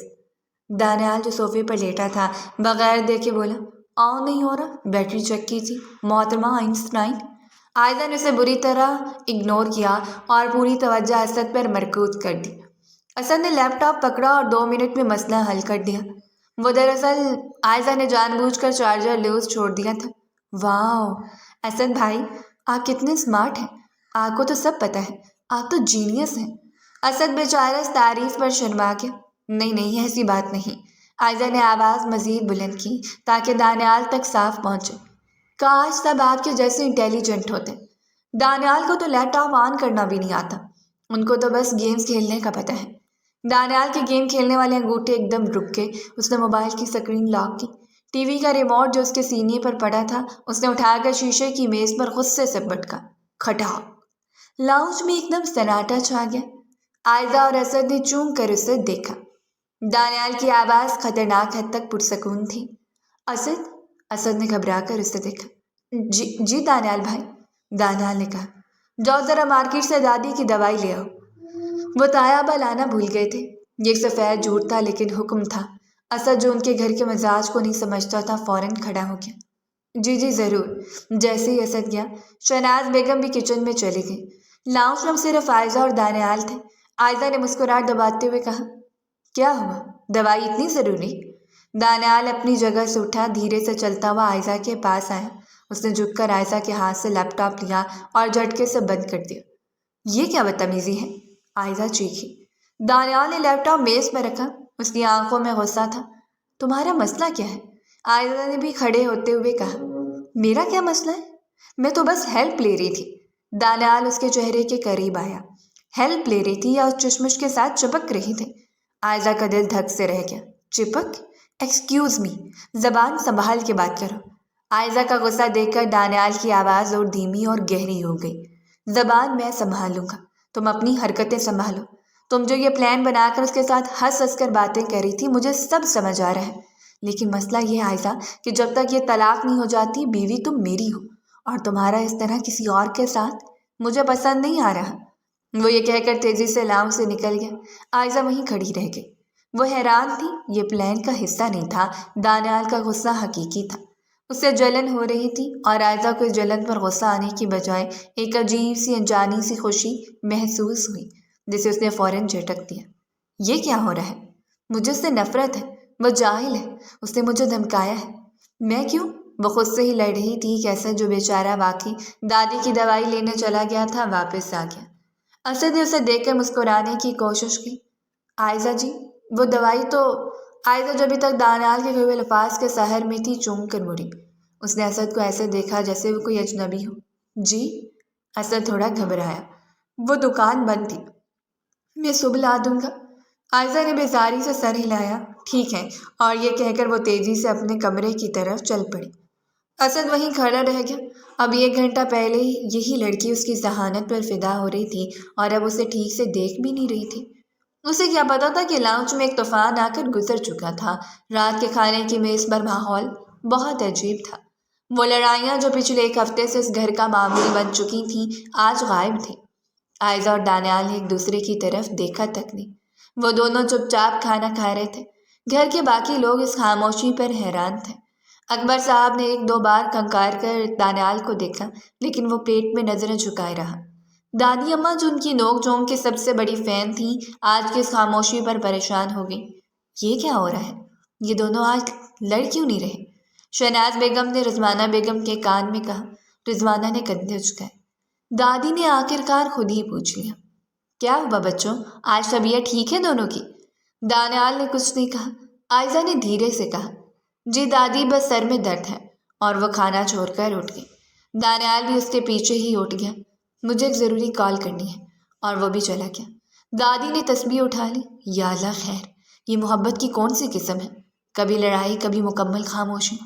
Daniyal جو صوفے پر لیٹا تھا بغیر دیکھے بولا، آن نہیں ہو رہا، بیٹری چیک کیجیے محترمہ آئنسٹائن۔ آئزہ نے اسے بری طرح اگنور کیا اور پوری توجہ اسد پر مرکوز کر دی۔ اسد نے لیپ ٹاپ پکڑا اور 2 منٹ میں مسئلہ حل کر دیا۔ وہ دراصل آئزہ نے جان بوجھ کر چارجر لوز چھوڑ دیا تھا۔ واو اسد بھائی آپ کتنے اسمارٹ ہیں، آپ کو تو سب پتہ ہے، آپ تو جینیس ہیں۔ اسد بیچارہ اس تعریف پر شرما گیا۔ نہیں نہیں ایسی بات نہیں۔ آئزہ نے آواز مزید بلند کی تاکہ دانیال تک صاف پہنچے۔ کاش سب آپ کے جیسے انٹیلیجنٹ ہوتے۔ دانیال کو تو لیپ ٹاپ آن کرنا بھی نہیں آتا، ان کو تو بس گیمز کھیلنے کا پتہ ہے۔ دانیال کے گیم کھیلنے والے انگوٹھے ایک دم رک گئے۔ اس نے موبائل کی سکرین لاک کی۔ ٹی وی کا ریموٹ جو اس کے سینے پر پڑا تھا اس نے اٹھا کر شیشے کی میز پر غصے سے پٹکا۔ کھٹا۔ لاؤنج میں ایک دم سناٹا چھا گیا۔ عائزہ اور اسد نے چونک کر اسے دیکھا۔ دانیال کی آواز خطرناک حد تک پرسکون تھی۔ اسد نے گھبرا کر اسے دیکھا۔ جی دانیال بھائی، دانیال نے کہا۔ جاؤ ذرا مارکیٹ سے دادی کی دوائی لے آؤ۔ وہ تایابہ لانا بھول گئے تھے۔ یہ ایک سفید جھوٹ تھا لیکن حکم تھا۔ اسد جو ان کے گھر کے مزاج کو نہیں سمجھتا تھا فوراً کھڑا ہو گیا۔ جی ضرور۔ جیسے ہی اسد گیا شہناز بیگم بھی کچن میں چلی گئی۔ لاؤنج میں صرف عائزہ اور دانیال تھے۔ عائزہ نے مسکراہٹ دباتے ہوئے کہا، کیا ہوا؟ دوائی اتنی ضروری؟ دانیال اپنی جگہ سے اٹھا، دھیرے سے چلتا ہوا عائزہ کے پاس آیا۔ اس نے جھک کر عائزہ کے ہاتھ سے لیپ ٹاپ لیا اور جھٹکے سے بند کر دیا۔ یہ کیا بدتمیزی ہے؟ عائزہ چیخی۔ دانیال نے لیپ ٹاپ میز پر رکھا۔ اس کی آنکھوں میں غصہ تھا۔ تمہارا مسئلہ کیا ہے؟ عائزہ نے بھی کھڑے ہوتے ہوئے کہا۔ میرا کیا مسئلہ ہے؟ میں تو بس ہیلپ لے رہی تھی۔ دانیال اس کے چہرے کے قریب آیا۔ ہیلپ لے رہی تھی یا اس چشمش کے ساتھ چپک رہی تھی؟ عائزہ کا دل دھک سے رہ گیا۔ چپک؟ ایکسکیوز می، زبان سنبھال کے بات کرو۔ عائزہ کا غصہ دیکھ کر دانیال کی آواز اور دھیمی اور گہری ہو گئی۔ زبان میں سنبھالوں گا، تم اپنی حرکتیں سنبھالو۔ تم جو یہ پلان بنا کر اس کے ساتھ ہنس ہنس کر باتیں کر رہی تھی مجھے سب سمجھ آ رہا ہے، لیکن مسئلہ یہ عائزہ کہ جب تک یہ طلاق نہیں ہو جاتی بیوی تم میری ہو، اور تمہارا اس طرح کسی اور کے ساتھ مجھے پسند نہیں آ رہا۔ وہ یہ کہہ کر تیزی سے لاؤنج سے نکل گیا۔ عائزہ وہیں کھڑی رہ گئی۔ وہ حیران تھی، یہ پلان کا حصہ نہیں تھا۔ دانیال کا غصہ حقیقی تھا۔ اس سے جلن ہو رہی تھی اور عائزہ کو اس جلن پر غصہ آنے کی بجائے ایک عجیب سی انجانی سی خوشی محسوس ہوئی جسے اس نے فوراً جھٹک دیا۔ یہ کیا ہو رہا ہے؟ مجھے اس سے نفرت ہے۔ وہ جاہل ہے۔ اس نے مجھے دھمکایا ہے۔ میں کیوں؟ وہ خود سے ہی لڑ رہی تھی کہ اسد جو بیچارہ واقعی دادی کی دوائی لینے چلا گیا تھا واپس آ گیا۔ اسد نے اسے دیکھ کر مسکرانے کی کوشش کی۔ عائزہ جی، وہ دوائی تو… عائزہ جو ابھی تک دانیال کے ہوئے الفاظ کے سحر میں تھی چونک کر مڑی۔ اس نے اسد کو ایسے دیکھا جیسے وہ کوئی اجنبی ہو۔ جی؟ اسد تھوڑا گھبرایا۔ وہ دکان بند تھی، میں صبح لا دوں گا۔ عائزہ نے بیزاری سے سر ہلایا۔ ٹھیک ہے، اور یہ کہہ کر وہ تیزی سے اپنے کمرے کی طرف چل پڑی۔ اسد وہیں کھڑا رہ گیا۔ اب 1 گھنٹہ پہلے ہی یہی لڑکی اس کی ذہانت پر فدا ہو رہی تھی اور اب اسے ٹھیک سے دیکھ بھی نہیں رہی تھی۔ اسے کیا پتا تھا کہ لاؤنج میں ایک طوفان آ کر گزر چکا تھا۔ رات کے کھانے کی میز پر ماحول بہت عجیب تھا۔ وہ لڑائیاں جو پچھلے 1 ہفتے سے اس گھر کا معمول بن چکی تھیں آج غائب تھیں۔ عائزہ اور دانیال نے ایک دوسرے کی طرف دیکھا تک نہیں۔ وہ دونوں چپ چاپ کھانا کھا رہے تھے۔ گھر کے باقی لوگ اس خاموشی پر حیران تھے۔ اکبر صاحب نے 1-2 بار کھنکار کر دانیال کو دیکھا لیکن وہ پیٹ میں نظریں جھکائے رہا۔ دادی اماں جو ان کی نوک جھونک کی سب سے بڑی فین تھیں آج کی اس خاموشی پر پریشان ہو گئی۔ یہ کیا ہو رہا ہے؟ یہ دونوں آج لڑ کیوں نہیں رہے؟ شہناز بیگم نے رضوانہ بیگم کے کان میں کہا۔ رضوانہ نے کندھے اچکائے۔ دادی نے آخرکار خود ہی پوچھ لیا، کیا ہوا بچوں؟ آج طبیعت ٹھیک ہے دونوں کی؟ دانیال نے کچھ نہیں کہا۔ عائزہ نے دھیرے سے کہا، جی دادی بس سر میں درد ہے، اور وہ کھانا چھوڑ کر اٹھ گئی۔ دانیال بھی اس کے پیچھے ہی اٹھ گیا۔ مجھے ایک ضروری کال کرنی ہے، اور وہ بھی چلا گیا۔ دادی نے تسبیح اٹھا لی۔ یا اللہ خیر، یہ محبت کی کون سی قسم ہے؟ کبھی لڑائی، کبھی مکمل خاموشی۔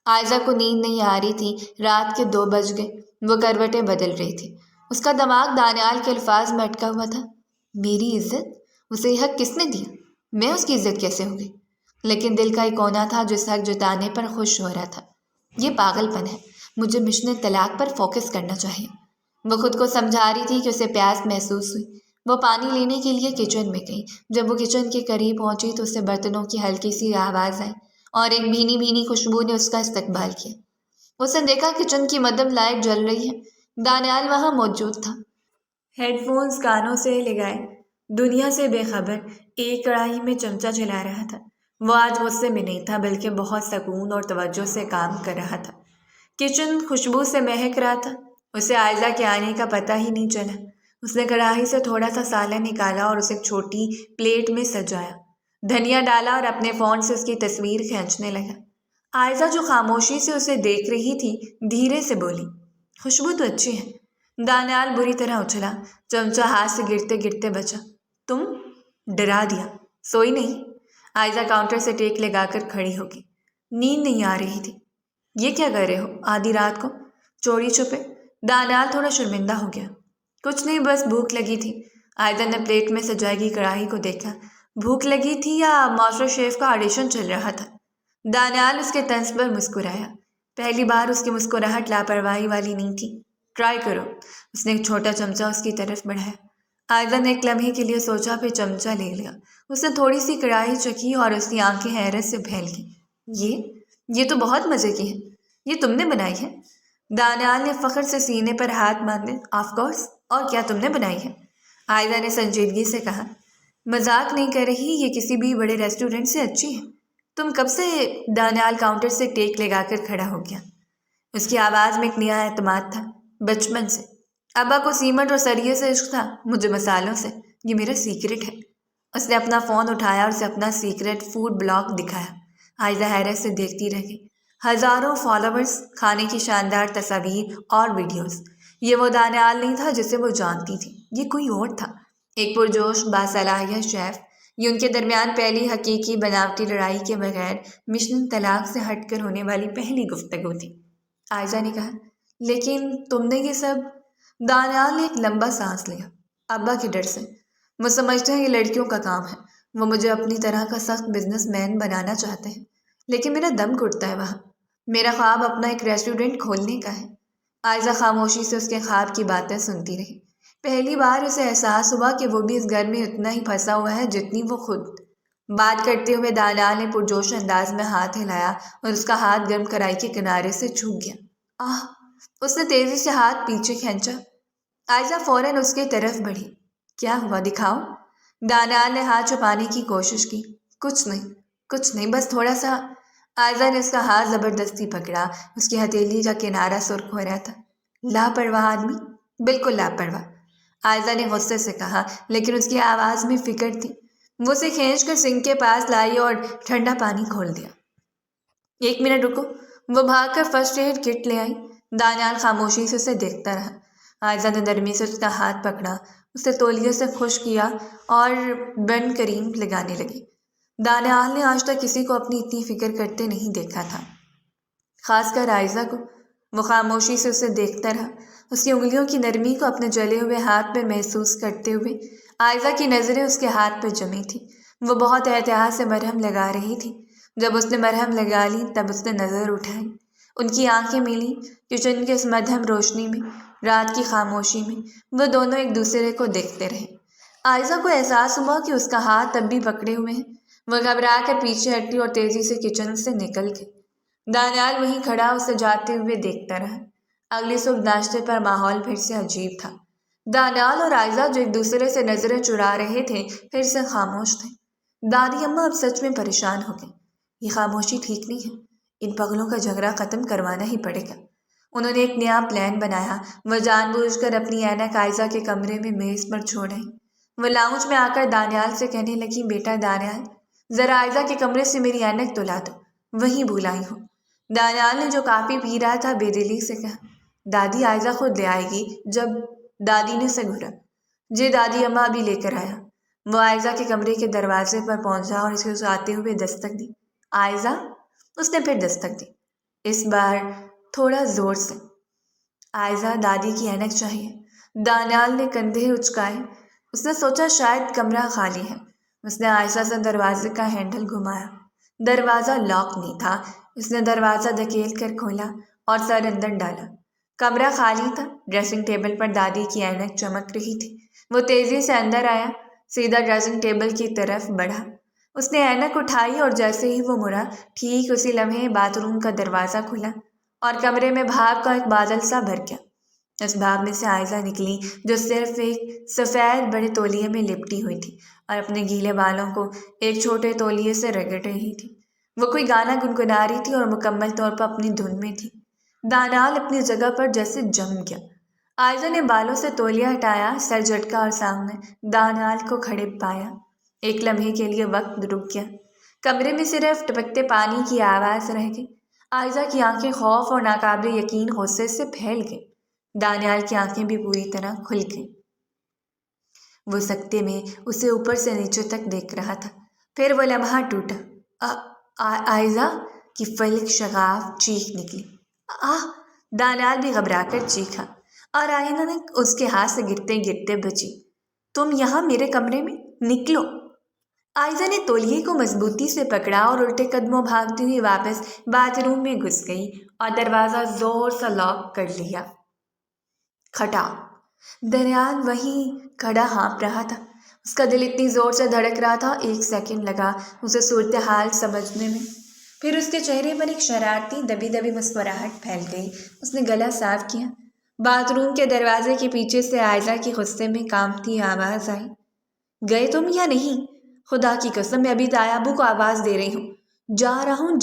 عائزہ کو نیند نہیں آ رہی تھی۔ رات کے 2 بج گئے۔ وہ کروٹیں بدل رہی تھی۔ اس کا دماغ دانیال کے الفاظ میں اٹکا ہوا تھا۔ میری عزت؟ اسے یہ حق کس نے دیا؟ میں اس کی عزت کیسے ہو گئی؟ لیکن دل کا ایک کونا تھا جو اس حق جتانے پر خوش ہو رہا تھا۔ یہ پاگل پن ہے۔ مجھے مشن طلاق پر فوکس کرنا چاہیے۔ وہ خود کو سمجھا رہی تھی کہ اسے پیاس محسوس ہوئی۔ وہ پانی لینے کے لیے کچن میں گئی۔ جب وہ کچن کے قریب پہنچی تو اسے برتنوں کی ہلکی سی آواز آئی اور ایک بھینی بھینی خوشبو نے اس کا استقبال کیا۔ اس نے دیکھا کچن کی مدھم لائٹ جل رہی ہے۔ دانیال وہاں موجود تھا، ہیڈ فونز کانوں سے لگائے، دنیا سے بے خبر، ایک کڑاہی میں چمچہ چلا رہا تھا۔ وہ آج غصے میں نہیں تھا بلکہ بہت سکون اور توجہ سے کام کر رہا تھا۔ کچن خوشبو سے مہک رہا تھا۔ اسے عائزہ کے آنے کا پتہ ہی نہیں چلا۔ اس نے کڑاہی سے تھوڑا سا سالن نکالا اور اسے ایک چھوٹی پلیٹ میں سجایا، دھنیا ڈالا اور اپنے فون سے اس کی تصویر کھینچنے لگا۔ عائزہ جو خاموشی سے اسے دیکھ رہی تھی دھیرے سے بولی، خوشبو تو اچھی ہے۔ دانیال بری طرح اچھلا، چمچہ ہاتھ سے گرتے گرتے بچا۔ تم؟ ڈرا دیا۔ سوئی نہیں؟ عائزہ کاؤنٹر سے ٹیک لگا کر کھڑی ہوگی۔ نیند نہیں آ رہی تھی۔ یہ کیا کر رہے ہو آدھی رات کو؟ چوری چھپے؟ دانیال تھوڑا شرمندہ ہو گیا۔ کچھ نہیں، بس بھوک لگی تھی۔ عائزہ نے پلیٹ میں سجائی گئی کڑاہی کو دیکھا۔ بھوک لگی تھی یا ماسٹر شیف کا آڈیشن چل رہا تھا؟ دانیال اس کے طنز پر مسکرایا۔ پہلی بار اس کی مسکراہٹ لاپرواہی والی نہیں تھی۔ ٹرائی کرو۔ اس نے ایک چھوٹا چمچہ اس کی طرف بڑھایا۔ عائزہ نے ایک لمحے کے لیے سوچا، پھر چمچہ لے لیا۔ اس نے تھوڑی سی کڑاہی چکھی اور اس کی آنکھیں حیرت سے پھیل گئیں۔ یہ تو بہت مزے کی ہے۔ یہ تم نے بنائی ہے؟ دانیال نے فخر سے سینے پر ہاتھ باندھے۔ آف کورس، اور کیا تم نے بنائی ہے؟ عائزہ نے سنجیدگی سے کہا۔ مذاق نہیں کر رہی، یہ کسی بھی بڑے ریسٹورنٹ سے اچھی ہے۔ تم کب سے؟ دانیال کاؤنٹر سے ٹیک لگا کر کھڑا ہو گیا۔ اس کی آواز میں ایک نیا اعتماد تھا۔ بچپن سے۔ ابا کو سیمنٹ اور سریے سے عشق تھا، مجھے مسالوں سے۔ یہ میرا سیکرٹ ہے۔ اس نے اپنا فون اٹھایا اور اسے اپنا سیکرٹ فوڈ بلاگ دکھایا۔ عائزہ حیرت سے دیکھتی رہ گئی۔ ہزاروں فالوورز، کھانے کی شاندار تصاویر اور ویڈیوز۔ یہ وہ دانیال نہیں تھا جسے وہ جانتی تھی، یہ کوئی اور تھا۔ ایک پرجوش باصلاحیت شیف۔ یہ ان کے درمیان پہلی حقیقی بناوٹی لڑائی کے بغیر مشن طلاق سے ہٹ کر ہونے والی پہلی گفتگو تھی۔ عائزہ نے کہا، لیکن تم نے یہ سب؟ دانیال نے ایک لمبا سانس لیا۔ ابا کے ڈر سے۔ وہ سمجھتے ہیں یہ لڑکیوں کا کام ہے۔ وہ مجھے اپنی طرح کا سخت بزنس مین بنانا چاہتے ہیں، لیکن میرا دم گھٹتا ہے وہاں۔ میرا خواب اپنا ایک ریسٹورنٹ کھولنے کا ہے۔ عائزہ خاموشی سے اس کے خواب کی باتیں سنتی رہی۔ پہلی بار اسے احساس ہوا کہ وہ بھی اس گھر میں اتنا ہی پھنسا ہوا ہے جتنی وہ خود۔ بات کرتے ہوئے دانیال نے پرجوش انداز میں ہاتھ ہلایا اور اس کا ہاتھ گرم کڑاہی کے کنارے سے چھوٹ گیا۔ آہ! اس نے تیزی سے ہاتھ پیچھے کھینچا۔ عائزہ فوراً اس کی طرف بڑھی۔ کیا ہوا، دکھاؤ؟ دانیال نے ہاتھ چھپانے کی کوشش کی۔ کچھ نہیں، بس تھوڑا سا۔ عائزہ نے اس کا ہاتھ زبردستی پکڑا۔ اس کی ہتھیلی کا کنارہ سرخ ہو رہا تھا۔ لاپرواہ آدمی، بالکل لاپرواہ، عائزہ نے غصے سے کہا، لیکن اس کی آواز میں فکر تھی۔ وہ اسے کھینچ کر سنک کے پاس لائی اور ٹھنڈا پانی کھول دیا۔ ایک منٹ رکو۔ وہ بھاگ کر فرسٹ ایڈ کٹ لے آئی۔ دانیال خاموشی سے اسے دیکھتا رہا۔ عائزہ نے نرمی سے اس کا ہاتھ پکڑا، اسے تولیے سے خشک کیا اور برن کریم لگانے لگی۔ دانیال نے آج تک کسی کو اپنی اتنی فکر کرتے نہیں دیکھا تھا، خاص کر عائزہ کو۔ وہ خاموشی سے اسے دیکھتا رہا، اس کی انگلیوں کی نرمی کو اپنے جلے ہوئے ہاتھ پر محسوس کرتے ہوئے۔ عائزہ کی نظریں اس کے ہاتھ پر جمی تھیں۔ وہ بہت احتیاط سے مرہم لگا رہی تھی۔ جب اس نے مرہم لگا لی تب اس نے نظر اٹھائی۔ ان کی آنکھیں ملی۔ کچن کے اس مدھم روشنی میں، رات کی خاموشی میں، وہ دونوں ایک دوسرے کو دیکھتے رہے۔ عائزہ کو احساس ہوا کہ اس کا ہاتھ اب بھی پکڑے ہوئے ہیں۔ وہ گھبرا کر پیچھے ہٹی اور تیزی سے کچن سے نکل گئی۔ دانیال وہیں کھڑا اسے جاتے ہوئے دیکھتا رہا۔ اگلی صبح ناشتے پر ماحول پھر سے عجیب تھا۔ دانیال اور عائزہ جو ایک دوسرے سے نظریں چرا رہے تھے پھر سے خاموش تھے۔ دادی اماں اب سچ میں پریشان ہو گئیں۔ یہ خاموشی ٹھیک نہیں ہے، ان پگلوں کا جھگڑا ختم کروانا ہی پڑے گا۔ انہوں نے ایک نیا پلان بنایا۔ وہ جان بوجھ کر اپنی اینک عائزہ کے کمرے میں میز پر چھوڑ آئی۔ وہ لاؤنج میں آ کر دانیال سے کہنے لگی، بیٹا دانیال، ذرا عائزہ کے کمرے سے میری اینک دلا دو، وہیں بھول آئی ہوں۔ دانیال نے جو کافی پی رہا تھا بے دلی سے کہا، دادی عائزہ خود لے آئے گی جب۔ دادی نے اسے گھورا۔ جی دادی اماں ابھی لے کر آیا۔ وہ عائزہ کے کمرے کے دروازے پر پہنچا اور اسے آتے ہوئے دستک دی۔ عائزہ؟ اس نے پھر دستک دی، اس بار تھوڑا زور سے۔ عائزہ، دادی کی اینک چاہیے۔ دانیال نے کندھے اچکائے۔ اس نے سوچا شاید کمرہ خالی ہے۔ اس نے آہستہ سے دروازے کا ہینڈل گھمایا۔ دروازہ لاک نہیں تھا۔ اس نے دروازہ دھکیل کر کھولا اور سر اندر ڈالا۔ کمرہ خالی تھا۔ ڈریسنگ ٹیبل پر دادی کی اینک چمک رہی تھی۔ وہ تیزی سے اندر آیا، سیدھا ڈریسنگ ٹیبل کی طرف بڑھا۔ اس نے اینک اٹھائی اور جیسے ہی وہ مڑا، ٹھیک اسی لمحے باتھ روم کا دروازہ کھلا اور کمرے میں بھاپ کا ایک بادل سا بھر گیا۔ اس بھاپ میں سے عائزہ نکلی، جو صرف ایک سفید بڑے تولیے میں لپٹی ہوئی تھی اور اپنے گیلے بالوں کو ایک چھوٹے تولیے سے رگڑ رہی تھی۔ وہ کوئی گانا گنگنا رہی تھی اور مکمل طور پر اپنی دھن میں تھی۔ دانیال اپنی جگہ پر جیسے جم گیا۔ عائزہ نے بالوں سے تولیہ ہٹایا، سر جھٹکا اور سامنے دانیال کو کھڑے پایا۔ ایک لمحے کے لیے وقت رک گیا۔ کمرے میں صرف ٹپکتے پانی کی آواز رہ گئی۔ عائزہ کی آنکھیں خوف اور ناقابل یقین غصے سے پھیل گئیں۔ دانیال کی آنکھیں بھی پوری طرح کھل گئیں۔ وہ سکتے میں اسے اوپر سے نیچے تک دیکھ رہا تھا۔ پھر وہ لمحہ ٹوٹا۔ عائزہ؟ کہ فلک شغاف چیخ نکلی۔ آہ! دانیال بھی گھبرا کر چیخا اور آئینہ اس کے ہاتھ سے گرتے گرتے بچی۔ تم یہاں میرے کمرے میں؟ نکلو! آئزہ نے تولیے کو مضبوطی سے پکڑا اور الٹے قدموں بھاگتی ہوئی واپس باتھ روم میں گھس گئی اور دروازہ زور سے لاک کر لیا۔ کھٹا! دانیال وہیں کھڑا ہانپ رہا تھا۔ اس کا دل اتنی زور سے دھڑک رہا تھا، 1 سیکنڈ لگا اسے صورتحال سمجھنے میں۔ پھر اس کے چہرے پر ایک شرارتی دبی دبی مسکراہٹ پھیل گئی۔ اس نے گلا صاف کیا۔ باتھ روم کے دروازے کے پیچھے سے آئزہ کی غصے میں کانپتی آواز آئی۔ گئے تم یا نہیں؟ خدا کی قسم میں ابھی تایا ابو کو آواز دے رہی ہوں۔ جا رہا ہوں،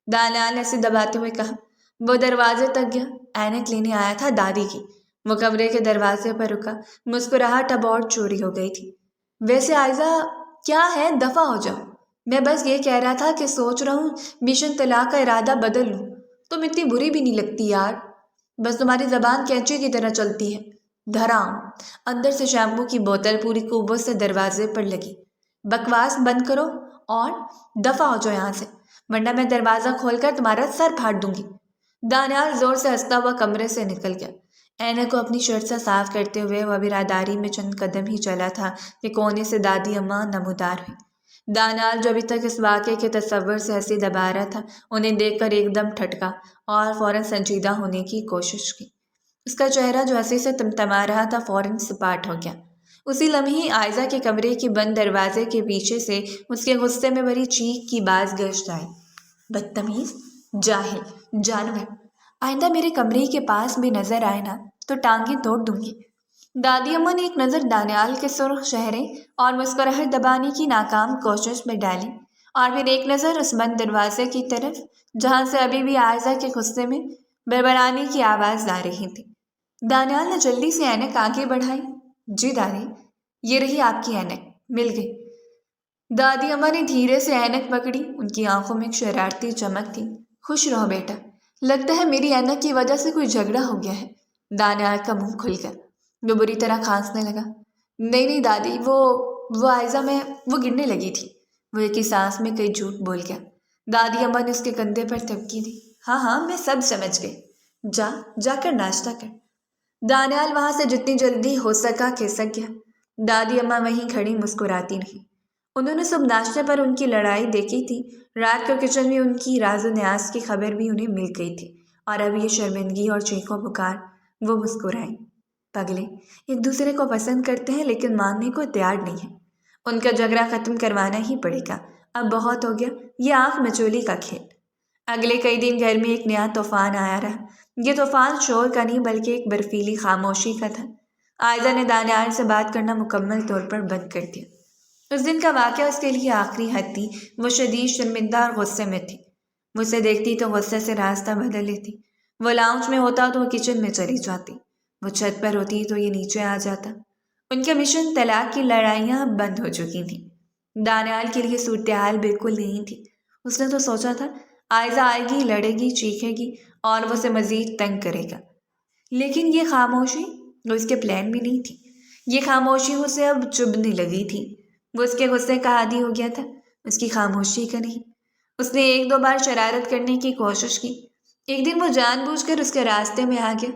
دانیال نے اسے دباتے ہوئے کہا۔ وہ دروازے تک گیا۔ اینک لینے آیا تھا دادی کی۔ وہ کمرے کے دروازے پر رکا۔ مسکراہٹ اب اور چوری ہو گئی تھی۔ ویسے آئزہ کیا ہے، دفع ہو جاؤ۔ میں بس یہ کہہ رہا تھا کہ سوچ رہا ہوں مشن طلاق کا ارادہ بدل لوں۔ تم اتنی بری بھی نہیں لگتی یار، بس تمہاری زبان کینچی کی طرح چلتی ہے۔ دھڑام! اندر سے شیمپو کی بوتل پوری قوت سے دروازے پر لگی۔ بکواس بند کرو اور دفع ہو جاؤ یہاں سے، ورنہ میں دروازہ کھول کر تمہارا سر پھاڑ دوں گی۔ دانیال زور سے ہنستا ہوا کمرے سے نکل گیا۔ اینک کو اپنی شرٹ سے صاف کرتے ہوئے وہ برادری میں چند قدم ہی چلا تھا کہ کونے سے دادی اماں نمودار ہوئی۔ دانیال جو ابھی تک اس واقعے کے تصور سے ہنسی دبا رہا تھا، انہیں دیکھ کر ایک دم ٹھٹکا اور فوراً سنجیدہ ہونے کی کوشش کی۔ اس کا چہرہ جو ہنسی سے تمتما رہا تھا فوراً سپاٹ ہو گیا۔ اسی لمحے آئزہ کے کمرے کے بند دروازے کے پیچھے سے اس کے غصے میں بھری چیخ کی باز گشت آئی۔ بدتمیز، جاہل، جانور! آئندہ میرے کمرے کے پاس بھی نظر آئے نا تو ٹانگیں توڑ دوں گی۔ دادی اماں نے ایک نظر دانیال کے سرخ چہرے اور مسکراہٹ دبانے کی ناکام کوشش میں ڈالی اور پھر ایک نظر اس بند دروازے کی طرف جہاں سے ابھی بھی آئزہ کے غصے میں بڑبڑانے کی آواز آ رہی تھی۔ دانیال نے جلدی سے اینک آگے بڑھائی۔ جی دادی، یہ رہی آپ کی اینک، مل گئی۔ دادی اماں نے دھیرے سے اینک پکڑی۔ ان کی آنکھوں میں ایک شرارتی چمک تھی۔ خوش رہو بیٹا، لگتا ہے میری اینک کی وجہ سے کوئی جھگڑا ہو گیا ہے۔ دانیال کا منہ کھل گیا۔ وہ بری طرح کھانسنے لگا۔ نہیں دادی، وہ آئزہ میں وہ گرنے لگی تھی۔ وہ ایک ہی سانس میں کئی جھوٹ بول گیا۔ دادی اماں نے اس کے کندھے پر تھپکی دی۔ ہاں میں سب سمجھ گئی، جا کر ناشتہ کر۔ دانیال وہاں سے جتنی جلدی ہو سکا کھسک گیا۔ دادی اماں وہیں کھڑی مسکراتی رہی۔ انہوں نے صبح ناشتے پر ان کی لڑائی دیکھی تھی۔ رات کو کچن میں ان کی راز و نیاز کی خبر بھی انہیں مل گئی تھی، اور اب یہ شرمندگی اور چیخو پکار۔ وہ مسکرائی۔ پگلے ایک دوسرے کو پسند کرتے ہیں لیکن ماننے کو تیار نہیں ہیں۔ ان کا جھگڑا ختم کروانا ہی پڑے گا۔ اب بہت ہو گیا یہ آنکھ مچولی کا کھیل۔ اگلے کئی دن گھر میں ایک نیا طوفان آیا رہا۔ یہ طوفان شور کا نہیں بلکہ ایک برفیلی خاموشی کا تھا۔ آئزہ نے دانیال سے بات کرنا مکمل طور پر بند کر دیا۔ اس دن کا واقعہ اس کے لیے آخری حد تھی۔ وہ شدید شرمندہ اور غصے میں تھی۔ مجھ سے دیکھتی تو غصے سے راستہ بدل لیتی۔ وہ لاؤنج میں ہوتا تو وہ کچن میں چلی جاتی۔ وہ چھت پر ہوتی تو یہ نیچے آ جاتا۔ ان کے مشن طلاق کی لڑائیاں بند ہو چکی تھیں۔ دانیال کے لیے صورتحال بالکل نہیں تھی۔ اس نے تو سوچا تھا آئزہ آئے گی، لڑے گی، چیخے گی اور وہ اسے مزید تنگ کرے گا، لیکن یہ خاموشی وہ اس کے پلان میں نہیں تھی۔ یہ خاموشی اسے اب چبھنے لگی تھی۔ وہ اس کے غصے کا عادی ہو گیا تھا، اس کی خاموشی کا نہیں۔ اس نے 1-2 بار شرارت کرنے کی کوشش کی۔ ایک دن وہ جان بوجھ کر اس کے راستے میں آ گیا۔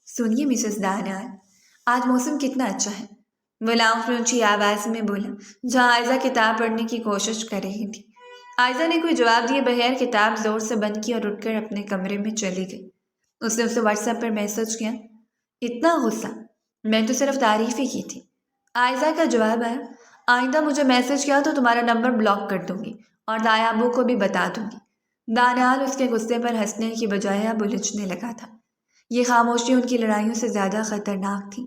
سنیے مسز دانیال، آج موسم کتنا اچھا ہے، وہ لاؤنج میں اونچی آواز میں بولا جہاں آئزہ کتاب پڑھنے کی کوشش کر رہی تھی۔ آئزہ نے کوئی جواب دیے بغیر کتاب زور سے بند کی اور اٹھ کر اپنے کمرے میں چلی گئی۔ اس نے اسے واٹس ایپ پر میسج کیا۔ اتنا غصہ؟ میں تو صرف تعریف ہی کی تھی۔ آئزہ کا جواب آیا، آئندہ مجھے میسج کیا تو تمہارا نمبر بلاک کر دوں گی اور تایا ابو کو بھی بتا دوں گی۔ دانیال اس کے غصے پر ہنسنے کی بجائے اب الجھنے لگا تھا۔ یہ خاموشی ان کی لڑائیوں سے زیادہ خطرناک تھی۔